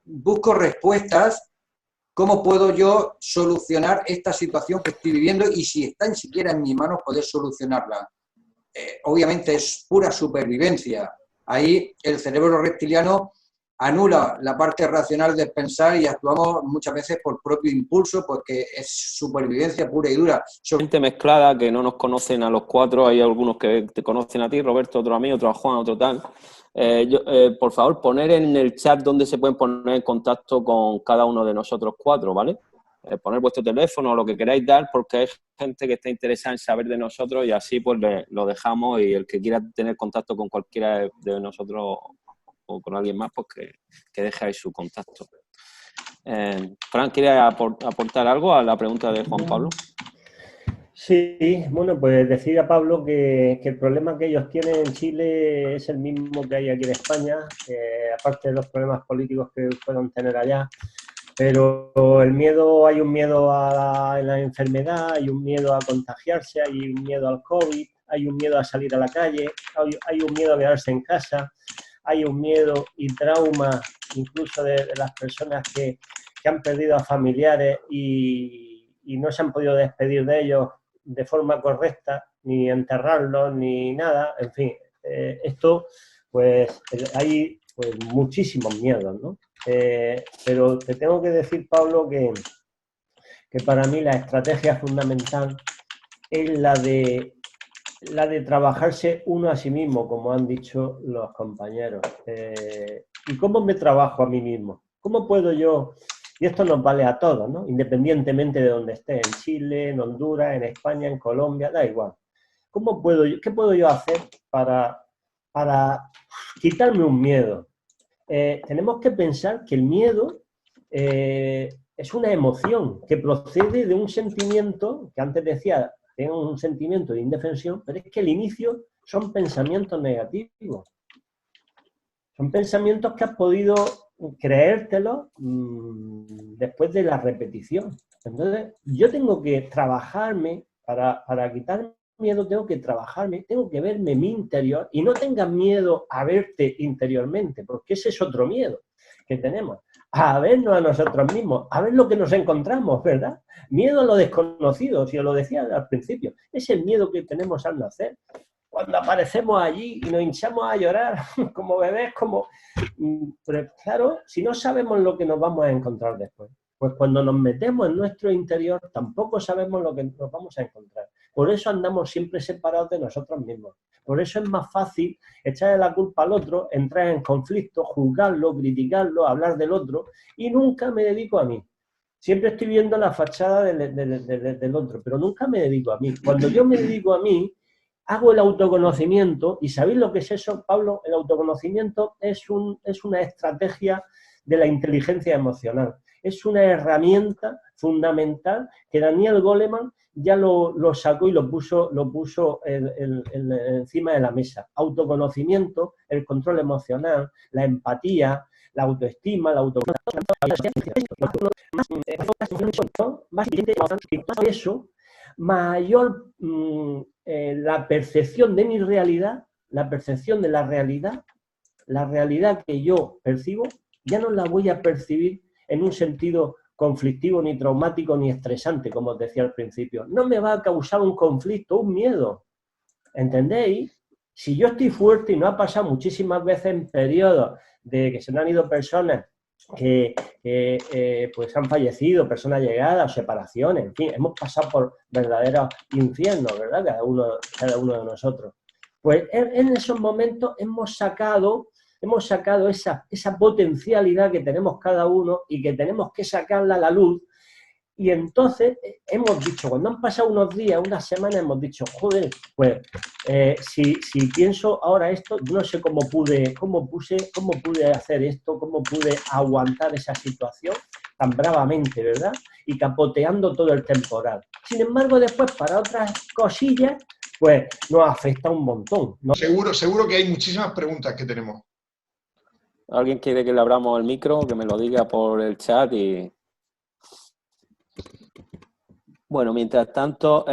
Busco respuestas, ¿cómo puedo yo solucionar esta situación que estoy viviendo? Y si está ni siquiera en mis manos, poder solucionarla. Obviamente es pura supervivencia. Ahí el cerebro reptiliano anula la parte racional de pensar y actuamos muchas veces por propio impulso, porque es supervivencia pura y dura. Gente mezclada que no nos conocen a los cuatro, hay algunos que te conocen a ti, Roberto, otro a mí, otro a Juan, otro tal. Por favor, poner en el chat donde se pueden poner en contacto con cada uno de nosotros cuatro, ¿vale? Poner vuestro teléfono o lo que queráis dar, porque hay gente que está interesada en saber de nosotros y así pues lo dejamos, y el que quiera tener contacto con cualquiera de nosotros o con alguien más, pues que deje ahí su contacto. Fran, ¿quieres aportar algo a la pregunta de Juan Pablo? Sí, bueno, pues decir a Pablo que el problema que ellos tienen en Chile es el mismo que hay aquí en España, aparte de los problemas políticos que puedan tener allá, pero el miedo, hay un miedo a la enfermedad, hay un miedo a contagiarse, hay un miedo al COVID, hay un miedo a salir a la calle, hay un miedo a quedarse en casa, hay un miedo y trauma incluso de las personas que han perdido a familiares y no se han podido despedir de ellos de forma correcta, ni enterrarlos, ni nada. En fin, esto, pues, hay pues, muchísimos miedos, ¿no? Pero te tengo que decir, Pablo, que para mí la estrategia fundamental es la de trabajarse uno a sí mismo, como han dicho los compañeros. ¿Y cómo me trabajo a mí mismo? ¿Cómo puedo yo? Y esto nos vale a todos, ¿no? Independientemente de donde esté, en Chile, en Honduras, en España, en Colombia, da igual. ¿Qué puedo yo hacer para quitarme un miedo? Tenemos que pensar que el miedo es una emoción que procede de un sentimiento, que antes decía, tengo un sentimiento de indefensión, pero es que el inicio son pensamientos negativos. Son pensamientos que has podido creértelo después de la repetición. Entonces, yo tengo que trabajarme, para quitar miedo, tengo que trabajarme, tengo que verme mi interior, y no tengas miedo a verte interiormente, porque ese es otro miedo que tenemos, a vernos a nosotros mismos, a ver lo que nos encontramos, ¿verdad? Miedo a lo desconocido, si os lo decía al principio, es el miedo que tenemos al nacer. Cuando aparecemos allí y nos hinchamos a llorar como bebés, pero claro, si no sabemos lo que nos vamos a encontrar después, pues cuando nos metemos en nuestro interior tampoco sabemos lo que nos vamos a encontrar. Por eso andamos siempre separados de nosotros mismos. Por eso es más fácil echarle la culpa al otro, entrar en conflicto, juzgarlo, criticarlo, hablar del otro, y nunca me dedico a mí. Siempre estoy viendo la fachada del otro, pero nunca me dedico a mí. Cuando yo me dedico a mí, hago el autoconocimiento, y ¿sabéis lo que es eso, Pablo? El autoconocimiento es una estrategia de la inteligencia emocional. Es una herramienta fundamental que Daniel Goleman ya lo sacó y lo puso encima de la mesa. Autoconocimiento, el control emocional, la empatía, la autoestima, la autoconocimiento. Eso, mayor la percepción de mi realidad, la percepción de la realidad que yo percibo, ya no la voy a percibir en un sentido conflictivo, ni traumático, ni estresante, como os decía al principio. No me va a causar un conflicto, un miedo. ¿Entendéis? Si yo estoy fuerte, y no ha pasado muchísimas veces en periodos de que se me han ido personas que pues han fallecido, personas llegadas, separaciones, en fin, hemos pasado por verdaderos infiernos, ¿verdad? Cada uno de nosotros. Pues en esos momentos hemos sacado esa potencialidad que tenemos cada uno y que tenemos que sacarla a la luz. Y entonces hemos dicho, cuando han pasado unos días, unas semanas, hemos dicho, joder, pues si pienso ahora esto, no sé cómo pude hacer esto, cómo pude aguantar esa situación tan bravamente, ¿verdad? Y capoteando todo el temporal. Sin embargo, después, para otras cosillas, pues nos afecta un montón, ¿no? Seguro que hay muchísimas preguntas que tenemos. ¿Alguien quiere que le abramos el micro? Que me lo diga por el chat y... Bueno, mientras tanto,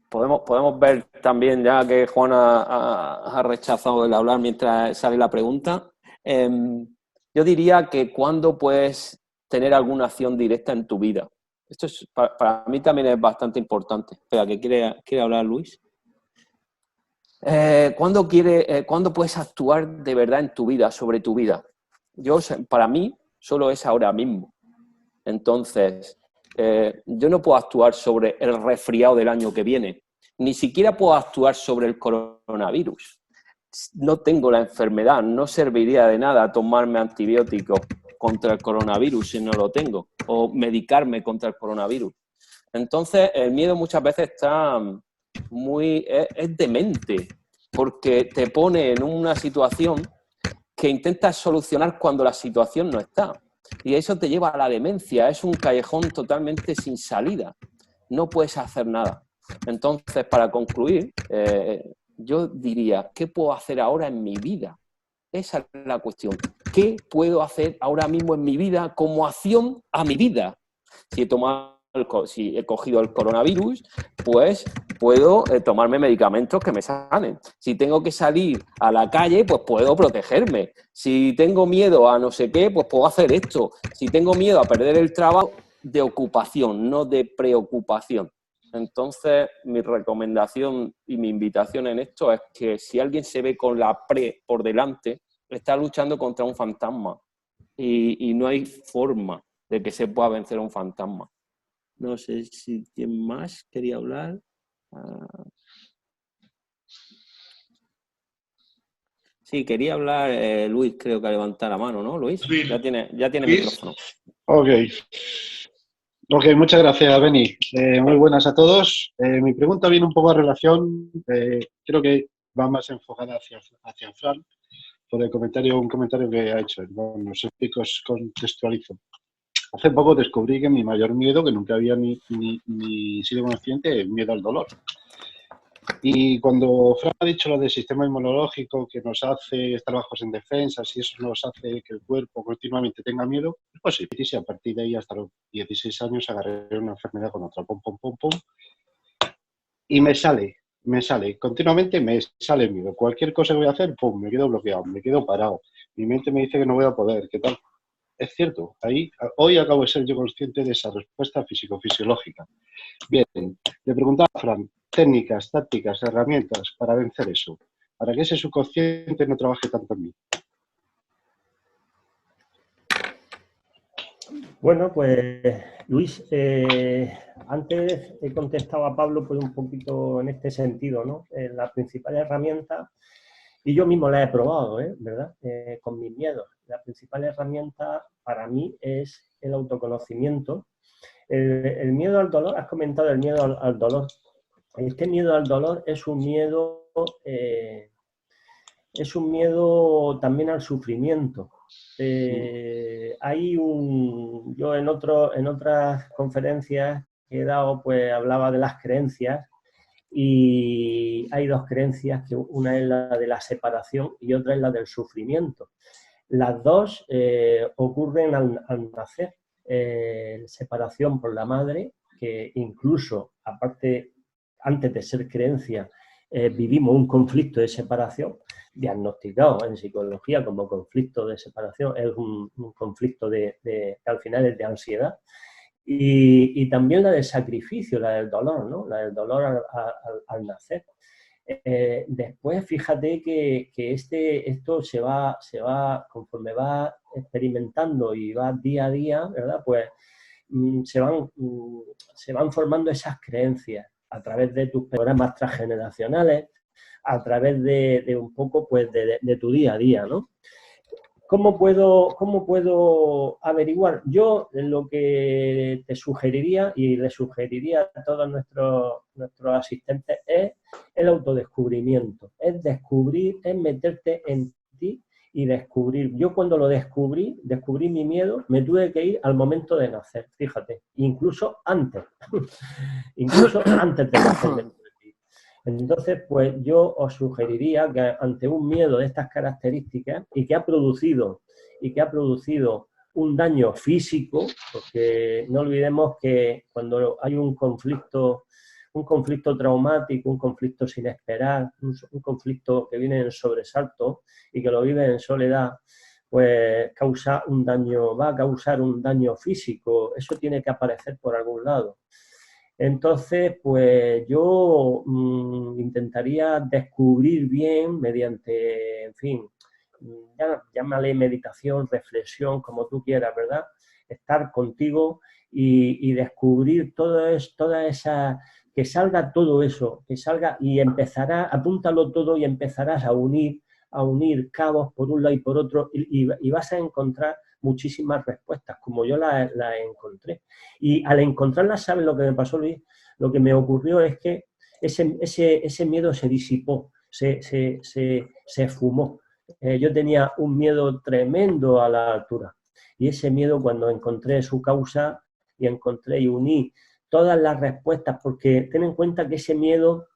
podemos ver también, ya que Juan ha rechazado el hablar mientras sale la pregunta, yo diría que cuando puedes tener alguna acción directa en tu vida. Esto es, para mí también es bastante importante. Espera, que quiere hablar Luis. ¿Cuándo puedes actuar de verdad en tu vida, sobre tu vida? Para mí, solo es ahora mismo. Entonces, yo no puedo actuar sobre el resfriado del año que viene. Ni siquiera puedo actuar sobre el coronavirus. No tengo la enfermedad. No serviría de nada tomarme antibióticos contra el coronavirus si no lo tengo. O medicarme contra el coronavirus. Entonces, el miedo muchas veces está es demente, porque te pone en una situación que intentas solucionar cuando la situación no está. Y eso te lleva a la demencia, es un callejón totalmente sin salida. No puedes hacer nada. Entonces, para concluir, yo diría, ¿qué puedo hacer ahora en mi vida? Esa es la cuestión. ¿Qué puedo hacer ahora mismo en mi vida como acción a mi vida? Si he cogido el coronavirus, pues puedo tomarme medicamentos que me sanen. Si tengo que salir a la calle, pues puedo protegerme. Si tengo miedo a no sé qué, pues puedo hacer esto. Si tengo miedo a perder el trabajo, de ocupación, no de preocupación. Entonces, mi recomendación y mi invitación en esto es que si alguien se ve con la por delante, está luchando contra un fantasma y no hay forma de que se pueda vencer a un fantasma. No sé si quién más quería hablar. Sí, quería hablar Luis, creo que levantado la mano, ¿no, Luis? Ya tiene micrófono. Ok, muchas gracias, Beni. Muy buenas a todos. Mi pregunta viene un poco a relación, creo que va más enfocada hacia Fran, por un comentario que ha hecho. Bueno, os explico, os contextualizo. Hace poco descubrí que mi mayor miedo, que nunca había ni sido consciente, es el miedo al dolor. Y cuando Fran ha dicho lo del sistema inmunológico, que nos hace estar bajos en defensas y eso nos hace que el cuerpo continuamente tenga miedo, pues sí, a partir de ahí hasta los 16 años agarré una enfermedad con otra, pum, pum, pum, pum, y me sale, continuamente me sale el miedo. Cualquier cosa que voy a hacer, pum, me quedo bloqueado, me quedo parado. Mi mente me dice que no voy a poder, ¿qué tal? Es cierto, hoy acabo de ser yo consciente de esa respuesta físico-fisiológica. Bien, le preguntaba a Fran, técnicas, tácticas, herramientas para vencer eso, para que ese subconsciente no trabaje tanto en mí. Bueno, pues Luis, antes he contestado a Pablo pues un poquito en este sentido, ¿no? La principal herramienta, y yo mismo la he probado, ¿verdad? Con mis miedos. La principal herramienta para mí es el autoconocimiento. El miedo al dolor, has comentado el miedo al dolor. Este miedo al dolor es un miedo también al sufrimiento. Yo en otras conferencias que he dado, pues hablaba de las creencias, y hay dos creencias, que una es la de la separación y otra es la del sufrimiento. Las dos ocurren al nacer. Separación por la madre, que incluso, aparte, antes de ser creencia, vivimos un conflicto de separación, diagnosticado en psicología como conflicto de separación, es un conflicto que al final es de ansiedad. Y también la del sacrificio, la del dolor, ¿no? La del dolor al nacer. Después, fíjate que esto se va, conforme va experimentando y va día a día, ¿verdad? Pues se van formando esas creencias a través de tus programas transgeneracionales, a través de un poco, pues, de tu día a día, ¿no? ¿Cómo puedo averiguar? Yo lo que te sugeriría y le sugeriría a todos nuestros asistentes es el autodescubrimiento. Es descubrir, es meterte en ti y descubrir. Yo cuando lo descubrí mi miedo, me tuve que ir al momento de nacer, fíjate, incluso antes de nacer. Entonces, pues yo os sugeriría que ante un miedo de estas características y que ha producido un daño físico, porque no olvidemos que cuando hay un conflicto traumático, un conflicto sin esperar, un conflicto que viene en sobresalto y que lo vive en soledad, pues va a causar un daño físico. Eso tiene que aparecer por algún lado. Entonces, pues yo intentaría descubrir bien mediante, en fin, llámale meditación, reflexión, como tú quieras, ¿verdad? Estar contigo y descubrir toda esa, que salga todo eso, que salga y apúntalo todo y empezarás a unir cabos por un lado y por otro y vas a encontrar muchísimas respuestas, como yo las encontré. Y al encontrarlas, ¿sabes lo que me pasó, Luis? Lo que me ocurrió es que ese miedo se disipó, se fumó. Yo tenía un miedo tremendo a la altura. Y ese miedo, cuando encontré su causa y uní todas las respuestas, porque ten en cuenta que ese miedo,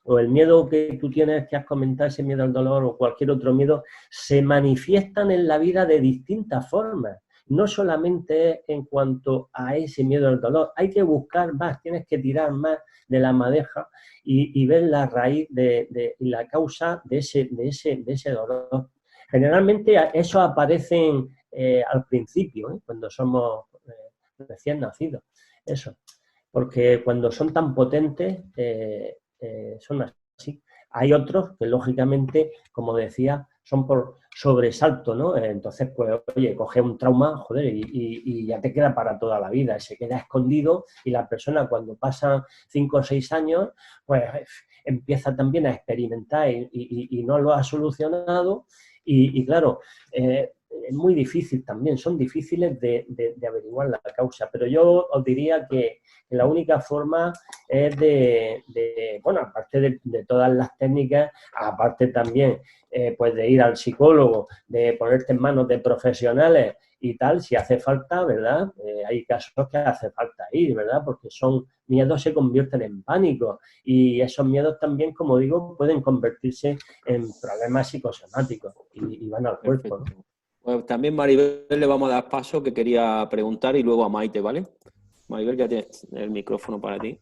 o el miedo que tú tienes, que has comentado, ese miedo al dolor o cualquier otro miedo, se manifiestan en la vida de distintas formas. No solamente en cuanto a ese miedo al dolor, hay que buscar más, tienes que tirar más de la madeja y ver la raíz y la causa de ese dolor. Generalmente eso aparecen al principio, cuando somos recién nacidos, eso, porque cuando son tan potentes son así. Hay otros que, lógicamente, como decía, son por sobresalto, ¿no? Entonces, pues, oye, coge un trauma, joder, y ya te queda para toda la vida, se queda escondido y la persona, cuando pasan 5 o 6 años, pues empieza también a experimentar y no lo ha solucionado y claro, es muy difícil también, son difíciles de averiguar la causa, pero yo os diría que la única forma es bueno, aparte de todas las técnicas, aparte también pues de ir al psicólogo, de ponerte en manos de profesionales y tal, si hace falta, ¿verdad? Hay casos que hace falta ir, ¿verdad? Porque miedos se convierten en pánico y esos miedos también, como digo, pueden convertirse en problemas psicosomáticos y van al cuerpo, ¿no? Pues también Maribel le vamos a dar paso, que quería preguntar, y luego a Maite, ¿vale? Maribel, ya tienes el micrófono para ti.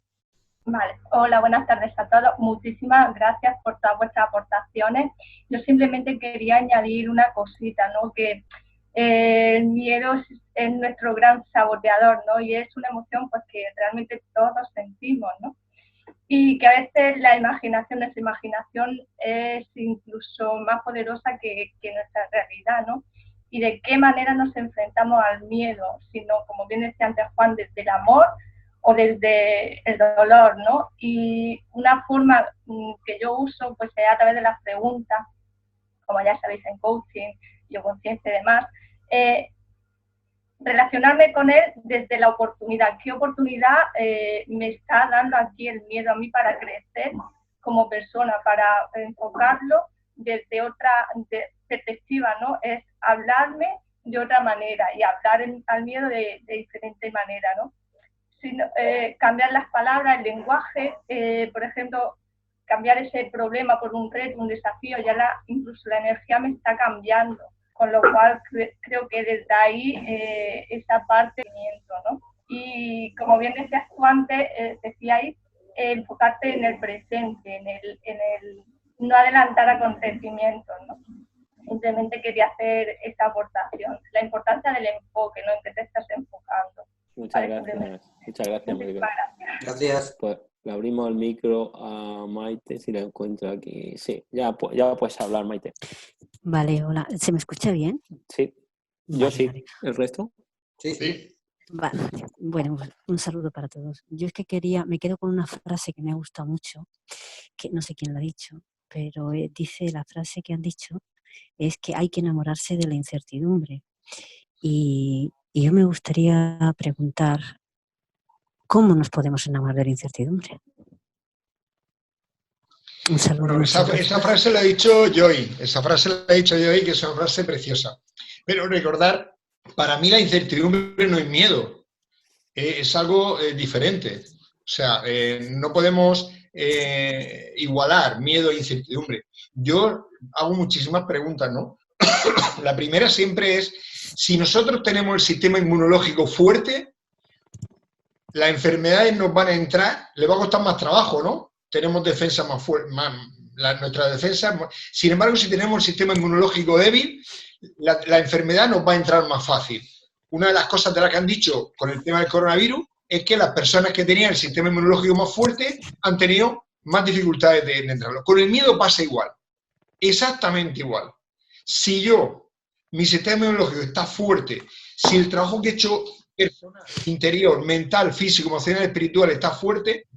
Vale, hola, buenas tardes a todos. Muchísimas gracias por todas vuestras aportaciones. Yo simplemente quería añadir una cosita, ¿no? Que el miedo es nuestro gran saboteador, ¿no? Y es una emoción pues que realmente todos sentimos, ¿no? Y que a veces nuestra imaginación es incluso más poderosa que nuestra realidad, ¿no? Y de qué manera nos enfrentamos al miedo, sino, como bien decía antes Juan, desde el amor o desde el dolor, ¿no? Y una forma que yo uso pues es a través de las preguntas, como ya sabéis en coaching, conciencia y demás, relacionarme con él desde la oportunidad. ¿Qué oportunidad me está dando aquí el miedo a mí para crecer como persona, para enfocarlo desde otra perspectiva, ¿no? Es hablarme de otra manera y hablar al miedo de diferente manera, ¿no? Cambiar las palabras, el lenguaje, por ejemplo, cambiar ese problema por un reto, un desafío, incluso la energía me está cambiando, con lo cual creo que desde ahí esa parte de movimiento, ¿no? Y como bien decías tú antes, decíais, enfocarte en el presente, en el no adelantar acontecimientos, ¿no? Simplemente quería hacer esta aportación, la importancia del enfoque, ¿no? En que te estás enfocando. Muchas gracias. Muchas gracias, Maribel. Gracias. Pues le abrimos el micro a Maite, si la encuentro aquí. Sí, ya puedes hablar, Maite. Vale, hola. ¿Se me escucha bien? Sí, yo vale, sí. Vale. ¿El resto? Sí. Vale. Bueno, un saludo para todos. Yo es que me quedo con una frase que me ha gustado mucho, que no sé quién la ha dicho, pero dice, la frase que han dicho es que hay que enamorarse de la incertidumbre. Y yo me gustaría preguntar, ¿cómo nos podemos enamorar de la incertidumbre? Un saludo. Bueno, esa frase la ha dicho Joy, que es una frase preciosa. Pero recordar, para mí la incertidumbre no es miedo, es algo diferente. O sea, no podemos igualar miedo e incertidumbre. Yo hago muchísimas preguntas, ¿no? La primera siempre es, si nosotros tenemos el sistema inmunológico fuerte, las enfermedades nos van a entrar, le va a costar más trabajo, ¿no? Tenemos defensas más fuertes, nuestra defensa. Sin embargo, si tenemos el sistema inmunológico débil, la enfermedad nos va a entrar más fácil. Una de las cosas de las que han dicho con el tema del coronavirus es que las personas que tenían el sistema inmunológico más fuerte han tenido más dificultades de entrarlo. Con el miedo pasa igual, exactamente igual. Si mi sistema inmunológico está fuerte, si el trabajo que he hecho personal, interior, mental, físico, emocional, espiritual está fuerte,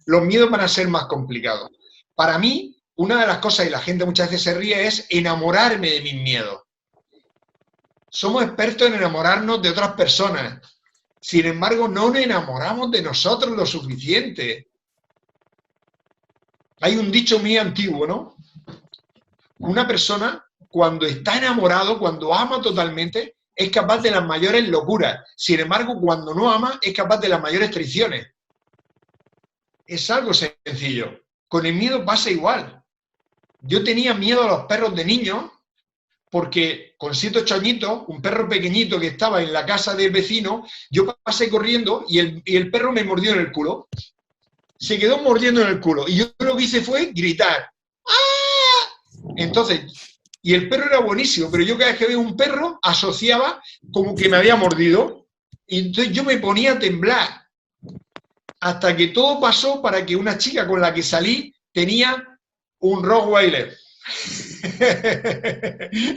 los miedos van a ser más complicados. Para mí, una de las cosas, y la gente muchas veces se ríe, es enamorarme de mis miedos. Somos expertos en enamorarnos de otras personas. Sin embargo, no nos enamoramos de nosotros lo suficiente. Hay un dicho muy antiguo, ¿no? Una persona, cuando está enamorado, cuando ama totalmente, es capaz de las mayores locuras. Sin embargo, cuando no ama, es capaz de las mayores traiciones. Es algo sencillo. Con el miedo pasa igual. Yo tenía miedo a los perros de niño porque con 7 o 8 añitos, un perro pequeñito que estaba en la casa del vecino, yo pasé corriendo y el perro me mordió en el culo. Se quedó mordiendo en el culo. Y yo lo que hice fue gritar. ¡Ah! Entonces, y el perro era buenísimo, pero yo cada vez que veo un perro asociaba como que me había mordido. Y entonces yo me ponía a temblar. Hasta que todo pasó para que una chica con la que salí tenía un Rottweiler.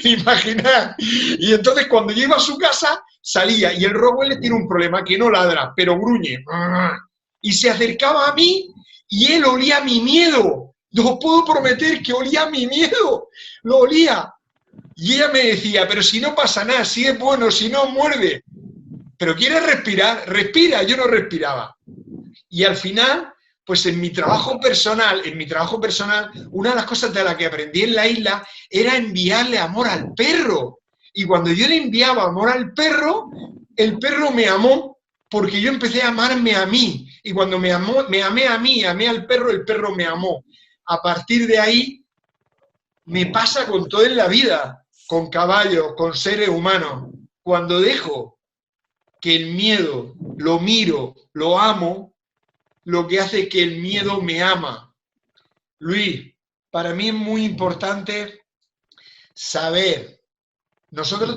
Imaginad. Y entonces cuando yo iba a su casa, salía y el Rottweiler tiene un problema, que no ladra, pero gruñe. Y se acercaba a mí y él olía mi miedo. No os puedo prometer que olía mi miedo. Lo olía. Y ella me decía, pero si no pasa nada, si es bueno, si no muerde. Pero ¿quieres respirar? Respira. Yo no respiraba. Y al final, pues en mi trabajo personal, una de las cosas de las que aprendí en la isla era enviarle amor al perro. Y cuando yo le enviaba amor al perro, el perro me amó porque yo empecé a amarme a mí. Y cuando me amé a mí, amé al perro, el perro me amó. A partir de ahí, me pasa con todo en la vida, con caballos, con seres humanos. Cuando dejo que el miedo lo miro, lo amo, lo que hace que el miedo me ama. Luis, para mí es muy importante saber.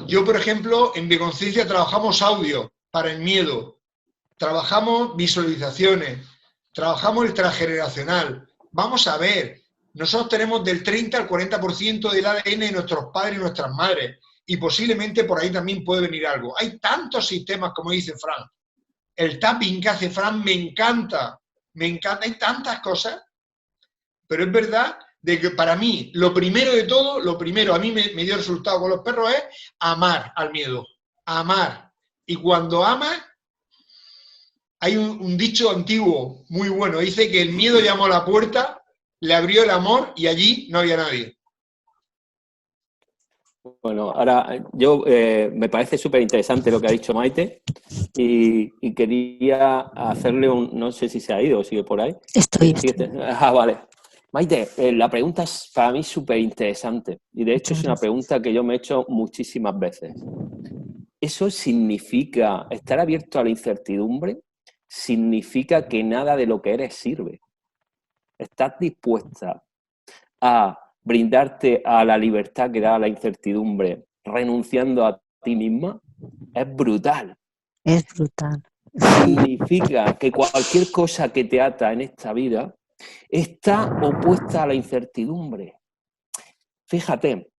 Yo, por ejemplo, en Biconciencia trabajamos audio para el miedo, trabajamos visualizaciones, trabajamos el transgeneracional. Vamos a ver, nosotros tenemos del 30 al 40% del ADN de nuestros padres y nuestras madres, y posiblemente por ahí también puede venir algo. Hay tantos sistemas, como dice Fran. El tapping que hace Fran me encanta, hay tantas cosas, pero es verdad de que para mí, lo primero de todo, a mí me dio resultado con los perros es amar al miedo, amar. Y cuando amas, hay un dicho antiguo muy bueno, dice que el miedo llamó a la puerta, le abrió el amor y allí no había nadie. Bueno, ahora me parece súper interesante lo que ha dicho Maite y quería hacerle no sé si se ha ido o sigue por ahí. Estoy. Vale. Maite, la pregunta es para mí súper interesante y de hecho es una pregunta que yo me he hecho muchísimas veces. ¿Eso significa estar abierto a la incertidumbre? ¿Significa que nada de lo que eres sirve? ¿Estás dispuesta a brindarte a la libertad que da la incertidumbre, renunciando a ti misma? Es brutal. Es brutal. Significa que cualquier cosa que te ata en esta vida está opuesta a la incertidumbre. Fíjate,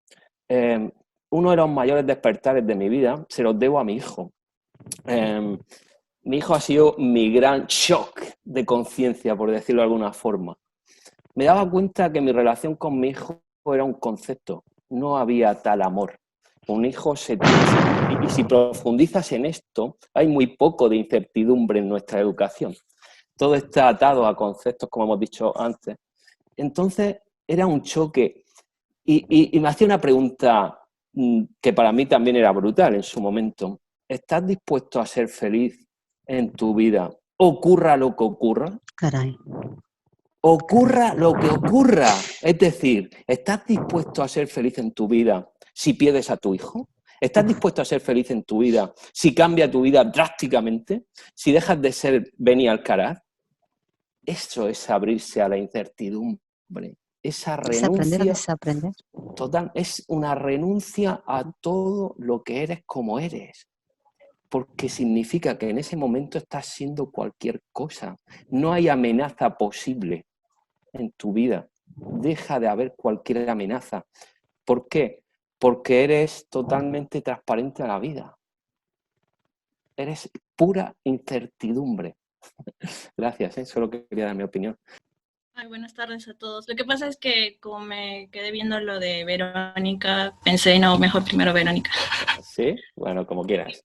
uno de los mayores despertares de mi vida se los debo a mi hijo. Mi hijo ha sido mi gran shock de conciencia, por decirlo de alguna forma. Me daba cuenta que mi relación con mi hijo era un concepto, no había tal amor. Un hijo y si profundizas en esto, hay muy poco de incertidumbre en nuestra educación. Todo está atado a conceptos, como hemos dicho antes. Entonces, era un choque. Y me hacía una pregunta que para mí también era brutal en su momento. ¿Estás dispuesto a ser feliz en tu vida, ocurra lo que ocurra? Caray. ocurra lo que ocurra. Es decir, ¿estás dispuesto a ser feliz en tu vida si pierdes a tu hijo? ¿Estás dispuesto a ser feliz en tu vida si cambia tu vida drásticamente? ¿Si dejas de ser Beni Alcaraz? Eso es abrirse a la incertidumbre. Esa renuncia... Desaprender a desaprender. Total, es una renuncia a todo lo que eres como eres. Porque significa que en ese momento estás siendo cualquier cosa. No hay amenaza posible en tu vida. Deja de haber cualquier amenaza. ¿Por qué? Porque eres totalmente transparente a la vida. Eres pura incertidumbre. Gracias, solo quería dar mi opinión. Ay, buenas tardes a todos. Lo que pasa es que como me quedé viendo lo de Verónica, pensé, no, mejor primero Verónica. ¿Sí? Bueno, como quieras.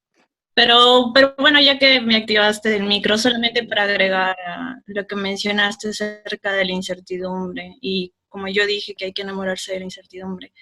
Pero bueno, ya que me activaste el micro, solamente para agregar a lo que mencionaste acerca de la incertidumbre, y como yo dije que hay que enamorarse de la incertidumbre,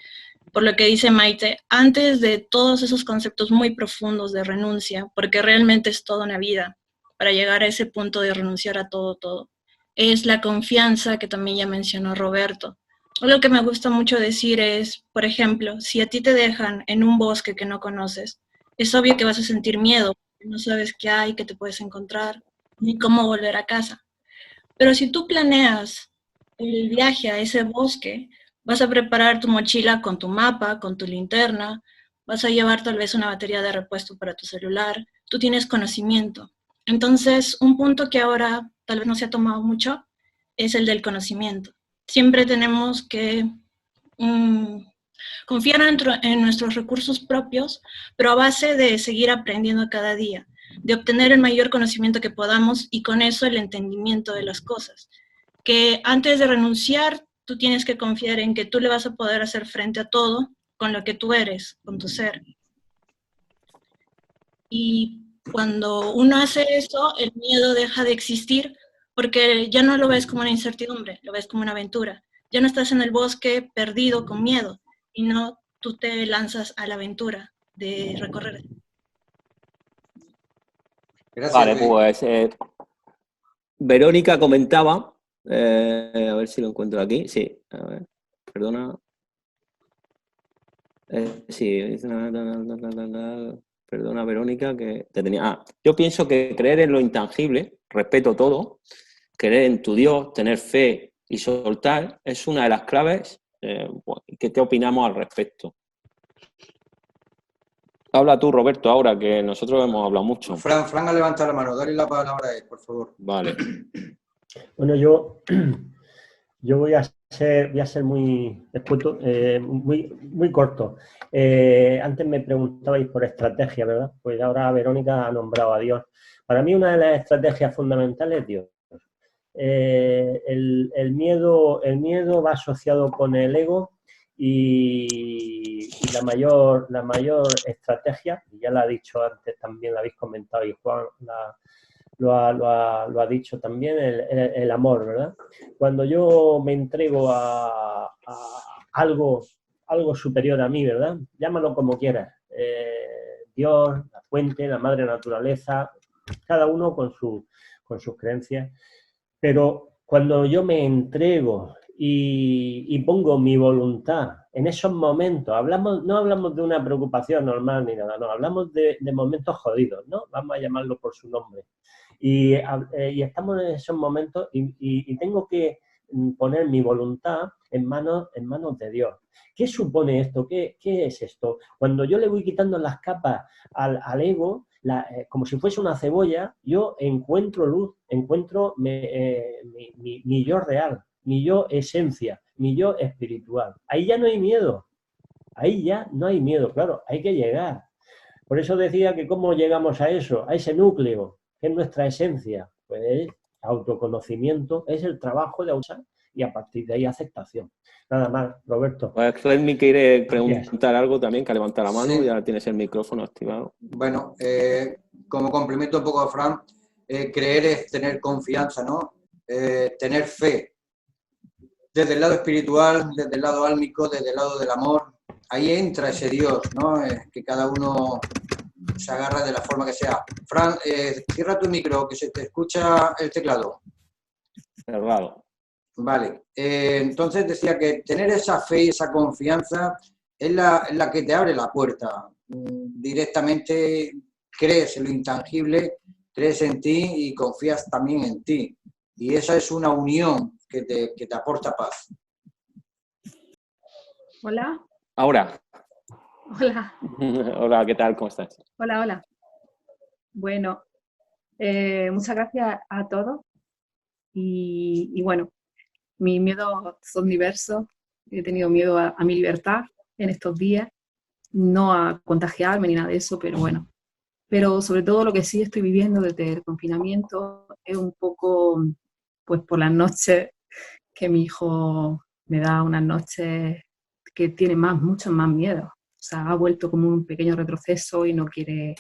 por lo que dice Maite, antes de todos esos conceptos muy profundos de renuncia, porque realmente es toda una vida para llegar a ese punto de renunciar a todo, es la confianza que también ya mencionó Roberto. Lo que me gusta mucho decir es, por ejemplo, si a ti te dejan en un bosque que no conoces, es obvio que vas a sentir miedo, no sabes qué hay, qué te puedes encontrar, ni cómo volver a casa. Pero si tú planeas el viaje a ese bosque, vas a preparar tu mochila con tu mapa, con tu linterna, vas a llevar tal vez una batería de repuesto para tu celular, tú tienes conocimiento. Entonces, un punto que ahora tal vez no se ha tomado mucho es el del conocimiento. Siempre tenemos que confiar en nuestros recursos propios, pero a base de seguir aprendiendo cada día, de obtener el mayor conocimiento que podamos y con eso el entendimiento de las cosas. Que antes de renunciar, tú tienes que confiar en que tú le vas a poder hacer frente a todo con lo que tú eres, con tu ser. Y cuando uno hace eso, el miedo deja de existir porque ya no lo ves como una incertidumbre, lo ves como una aventura. Ya no estás en el bosque perdido con miedo, y no tú te lanzas a la aventura de recorrer. Gracias, Vale, pues Verónica comentaba, a ver si lo encuentro aquí, sí, a ver, perdona. Sí, perdona Verónica que te tenía... yo pienso que creer en lo intangible, respeto todo, creer en tu Dios, tener fe y soltar es una de las claves. ¿Qué te opinamos al respecto? Habla tú, Roberto, ahora que nosotros hemos hablado mucho. Fran ha levantado la mano, dale la palabra a él, por favor. Vale. Bueno, yo voy a ser muy escueto, muy corto. Antes me preguntabais por estrategia, ¿verdad? Pues ahora Verónica ha nombrado a Dios. Para mí una de las estrategias fundamentales es Dios. El miedo va asociado con el ego y la mayor estrategia, y ya la ha dicho antes también, la habéis comentado y Juan lo ha dicho también, el amor, ¿verdad? Cuando yo me entrego a algo superior a mí, ¿verdad? Llámalo como quieras. Dios, la fuente, la madre naturaleza, cada uno con sus creencias. Pero cuando yo me entrego y pongo mi voluntad en esos momentos, no hablamos de una preocupación normal ni nada, no, hablamos de momentos jodidos, ¿no? Vamos a llamarlo por su nombre. Y estamos en esos momentos y tengo que poner mi voluntad en manos de Dios. ¿Qué supone esto? ¿Qué es esto? Cuando yo le voy quitando las capas al ego, como si fuese una cebolla, yo encuentro luz, encuentro mi yo real, mi yo esencia, mi yo espiritual. Ahí ya no hay miedo. Ahí ya no hay miedo, claro, hay que llegar. Por eso decía que cómo llegamos a eso, a ese núcleo, que es nuestra esencia. Pues autoconocimiento, es el trabajo de usar y a partir de ahí aceptación. Nada más, Roberto. Pues Redmi quiere preguntar algo también, que levanta la mano, sí. Ya tienes el micrófono activado. Bueno, como complemento un poco a Fran, creer es tener confianza, ¿no? Tener fe. Desde el lado espiritual, desde el lado álmico, desde el lado del amor, ahí entra ese Dios, ¿no? Que cada uno se agarra de la forma que sea. Fran, cierra tu micro, que se te escucha el teclado. Cerrado. Vale, entonces decía que tener esa fe y esa confianza es la que te abre la puerta. Directamente crees en lo intangible, crees en ti y confías también en ti. Y esa es una unión que te aporta paz. Hola. Ahora. Hola. Hola, ¿qué tal? ¿Cómo estás? Hola, hola. Bueno, muchas gracias a todos. Y bueno, mis miedos son diversos. He tenido miedo a mi libertad en estos días, no a contagiarme ni nada de eso, pero bueno. Pero sobre todo lo que sí estoy viviendo desde el confinamiento es un poco, pues por las noches, que mi hijo me da unas noches que tiene muchos más miedos. O sea, ha vuelto como un pequeño retroceso y no quiere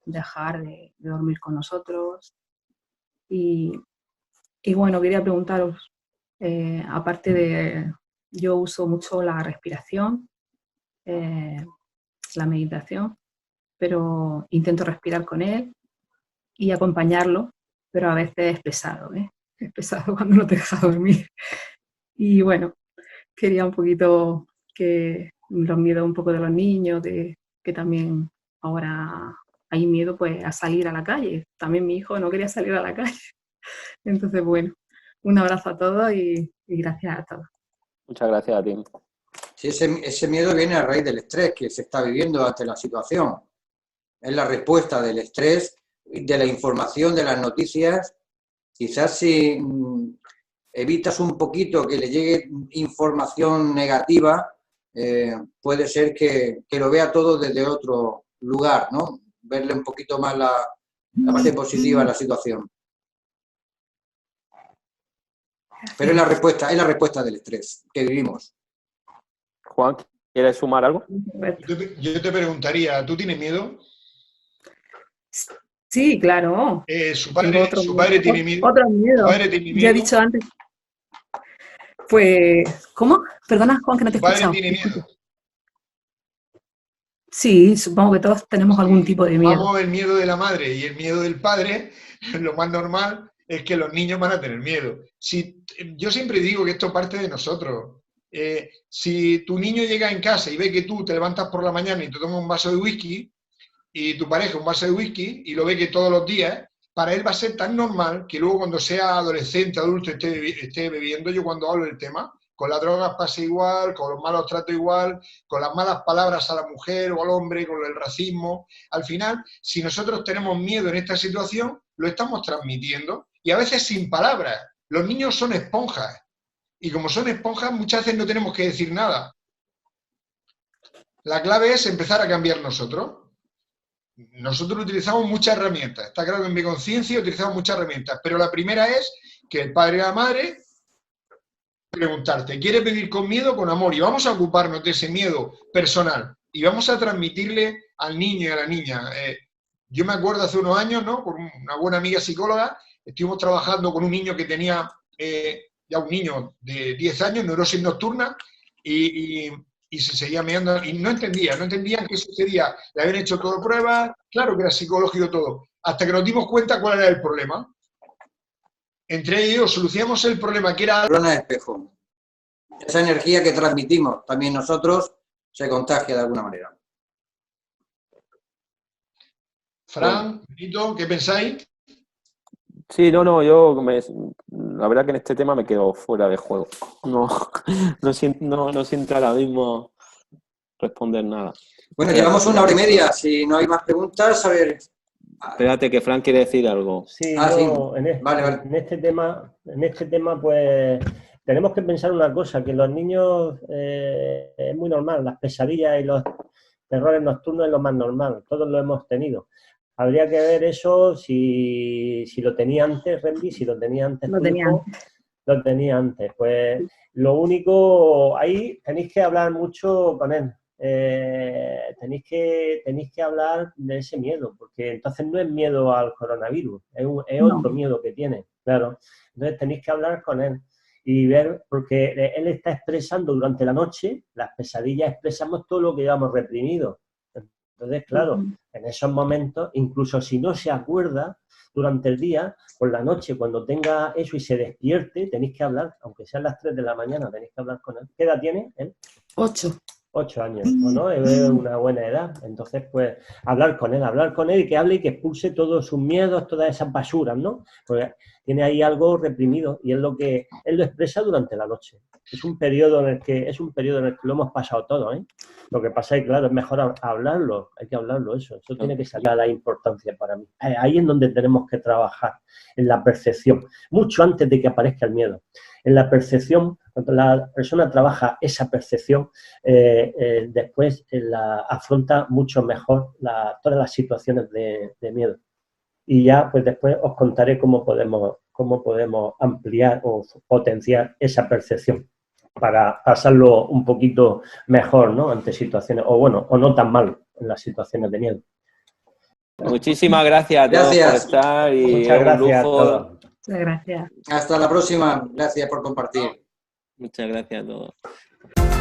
dejar de dormir con nosotros. Y bueno, quería preguntaros, aparte de, yo uso mucho la respiración, la meditación, pero intento respirar con él y acompañarlo, pero a veces es pesado, ¿eh? Es pesado cuando no te deja dormir. Y bueno, quería un poquito que los miedos un poco de los niños, de que también ahora hay miedo pues a salir a la calle. También mi hijo no quería salir a la calle. Entonces, bueno, un abrazo a todos y gracias a todos. Muchas gracias a ti. Sí, ese miedo viene a raíz del estrés que se está viviendo ante la situación. Es la respuesta del estrés, de la información, de las noticias. Quizás si evitas un poquito que le llegue información negativa, puede ser que lo vea todo desde otro lugar, ¿no? Verle un poquito más la parte positiva a la situación. Pero es la respuesta del estrés que vivimos. Juan, ¿quieres sumar algo? Yo te preguntaría, ¿tú tienes miedo? Sí, claro. ¿Su padre tiene miedo? Otro miedo. ¿Tu padre tiene miedo? Ya he dicho antes. Pues, ¿cómo? Perdona, Juan, que no te he escuchado. ¿Tu padre tiene miedo? Sí, supongo que todos tenemos algún tipo de miedo. Vamos, el miedo de la madre y el miedo del padre, lo más normal es que los niños van a tener miedo. Yo siempre digo que esto parte de nosotros. Si tu niño llega en casa y ve que tú te levantas por la mañana y te tomas un vaso de whisky, y tu pareja un vaso de whisky, y lo ve que todos los días, para él va a ser tan normal que luego cuando sea adolescente, adulto, esté bebiendo. Yo cuando hablo del tema, con las drogas pasa igual, con los malos tratos igual, con las malas palabras a la mujer o al hombre, con el racismo. Al final, si nosotros tenemos miedo en esta situación, lo estamos transmitiendo, y a veces sin palabras. Los niños son esponjas, y como son esponjas, muchas veces no tenemos que decir nada. La clave es empezar a cambiar nosotros. Nosotros utilizamos muchas herramientas. Está claro que en mi conciencia utilizamos muchas herramientas, pero la primera es que el padre y la madre preguntarte, ¿quieres vivir con miedo o con amor? Y vamos a ocuparnos de ese miedo personal y vamos a transmitirle al niño y a la niña. Yo me acuerdo hace unos años, ¿no? Con una buena amiga psicóloga, estuvimos trabajando con un niño que tenía, ya un niño de 10 años, neurosis nocturna, y se seguía meando, y no entendían qué sucedía. Le habían hecho todo pruebas, claro que era psicológico todo, hasta que nos dimos cuenta cuál era el problema. Entre ellos solucionamos el problema, que era... Corona de espejo. Esa energía que transmitimos también nosotros se contagia de alguna manera. Fran, Benito, ¿qué pensáis? Sí, yo la verdad que en este tema me quedo fuera de juego. No siento ahora mismo responder nada. Bueno, llevamos 1 hora y media. Si no hay más preguntas, a ver. Espérate, que Fran quiere decir algo. Sí, sí. Vale. En este tema, pues tenemos que pensar una cosa, que los niños es muy normal, las pesadillas y los terrores nocturnos es lo más normal, todos lo hemos tenido. Habría que ver eso si lo tenía antes, Rendy, si lo tenía antes tu hijo, lo tenía antes. Pues lo único, ahí tenéis que hablar mucho con él. Tenéis que hablar de ese miedo, porque entonces no es miedo al coronavirus, es otro miedo que tiene, claro. Entonces tenéis que hablar con él y ver, porque él está expresando durante la noche, las pesadillas expresamos todo lo que llevamos reprimido. Entonces, claro, en esos momentos, incluso si no se acuerda durante el día, por la noche, cuando tenga eso y se despierte, tenéis que hablar, aunque sean las 3 de la mañana, tenéis que hablar con él. ¿Qué edad tiene él? 8. 8 años, ¿no? Es una buena edad. Entonces, pues, hablar con él y que hable y que expulse todos sus miedos, todas esas basuras, ¿no? Porque tiene ahí algo reprimido y es lo que él lo expresa durante la noche. Es un periodo en el que lo hemos pasado todos, ¿eh? Lo que pasa es que, claro, es mejor hablarlo, hay que hablarlo, eso tiene que salir a la importancia para mí. Ahí es donde tenemos que trabajar, en la percepción, mucho antes de que aparezca el miedo. En la percepción, cuando la persona trabaja esa percepción, después la afronta mucho mejor todas las situaciones de miedo. Y ya, pues después os contaré cómo podemos ampliar o potenciar esa percepción para pasarlo un poquito mejor, ¿no? Ante situaciones, o no tan mal en las situaciones de miedo. Muchísimas gracias a todos por estar y muchas gracias a todos. Muchas gracias. Hasta la próxima. Gracias por compartir. Muchas gracias a todos.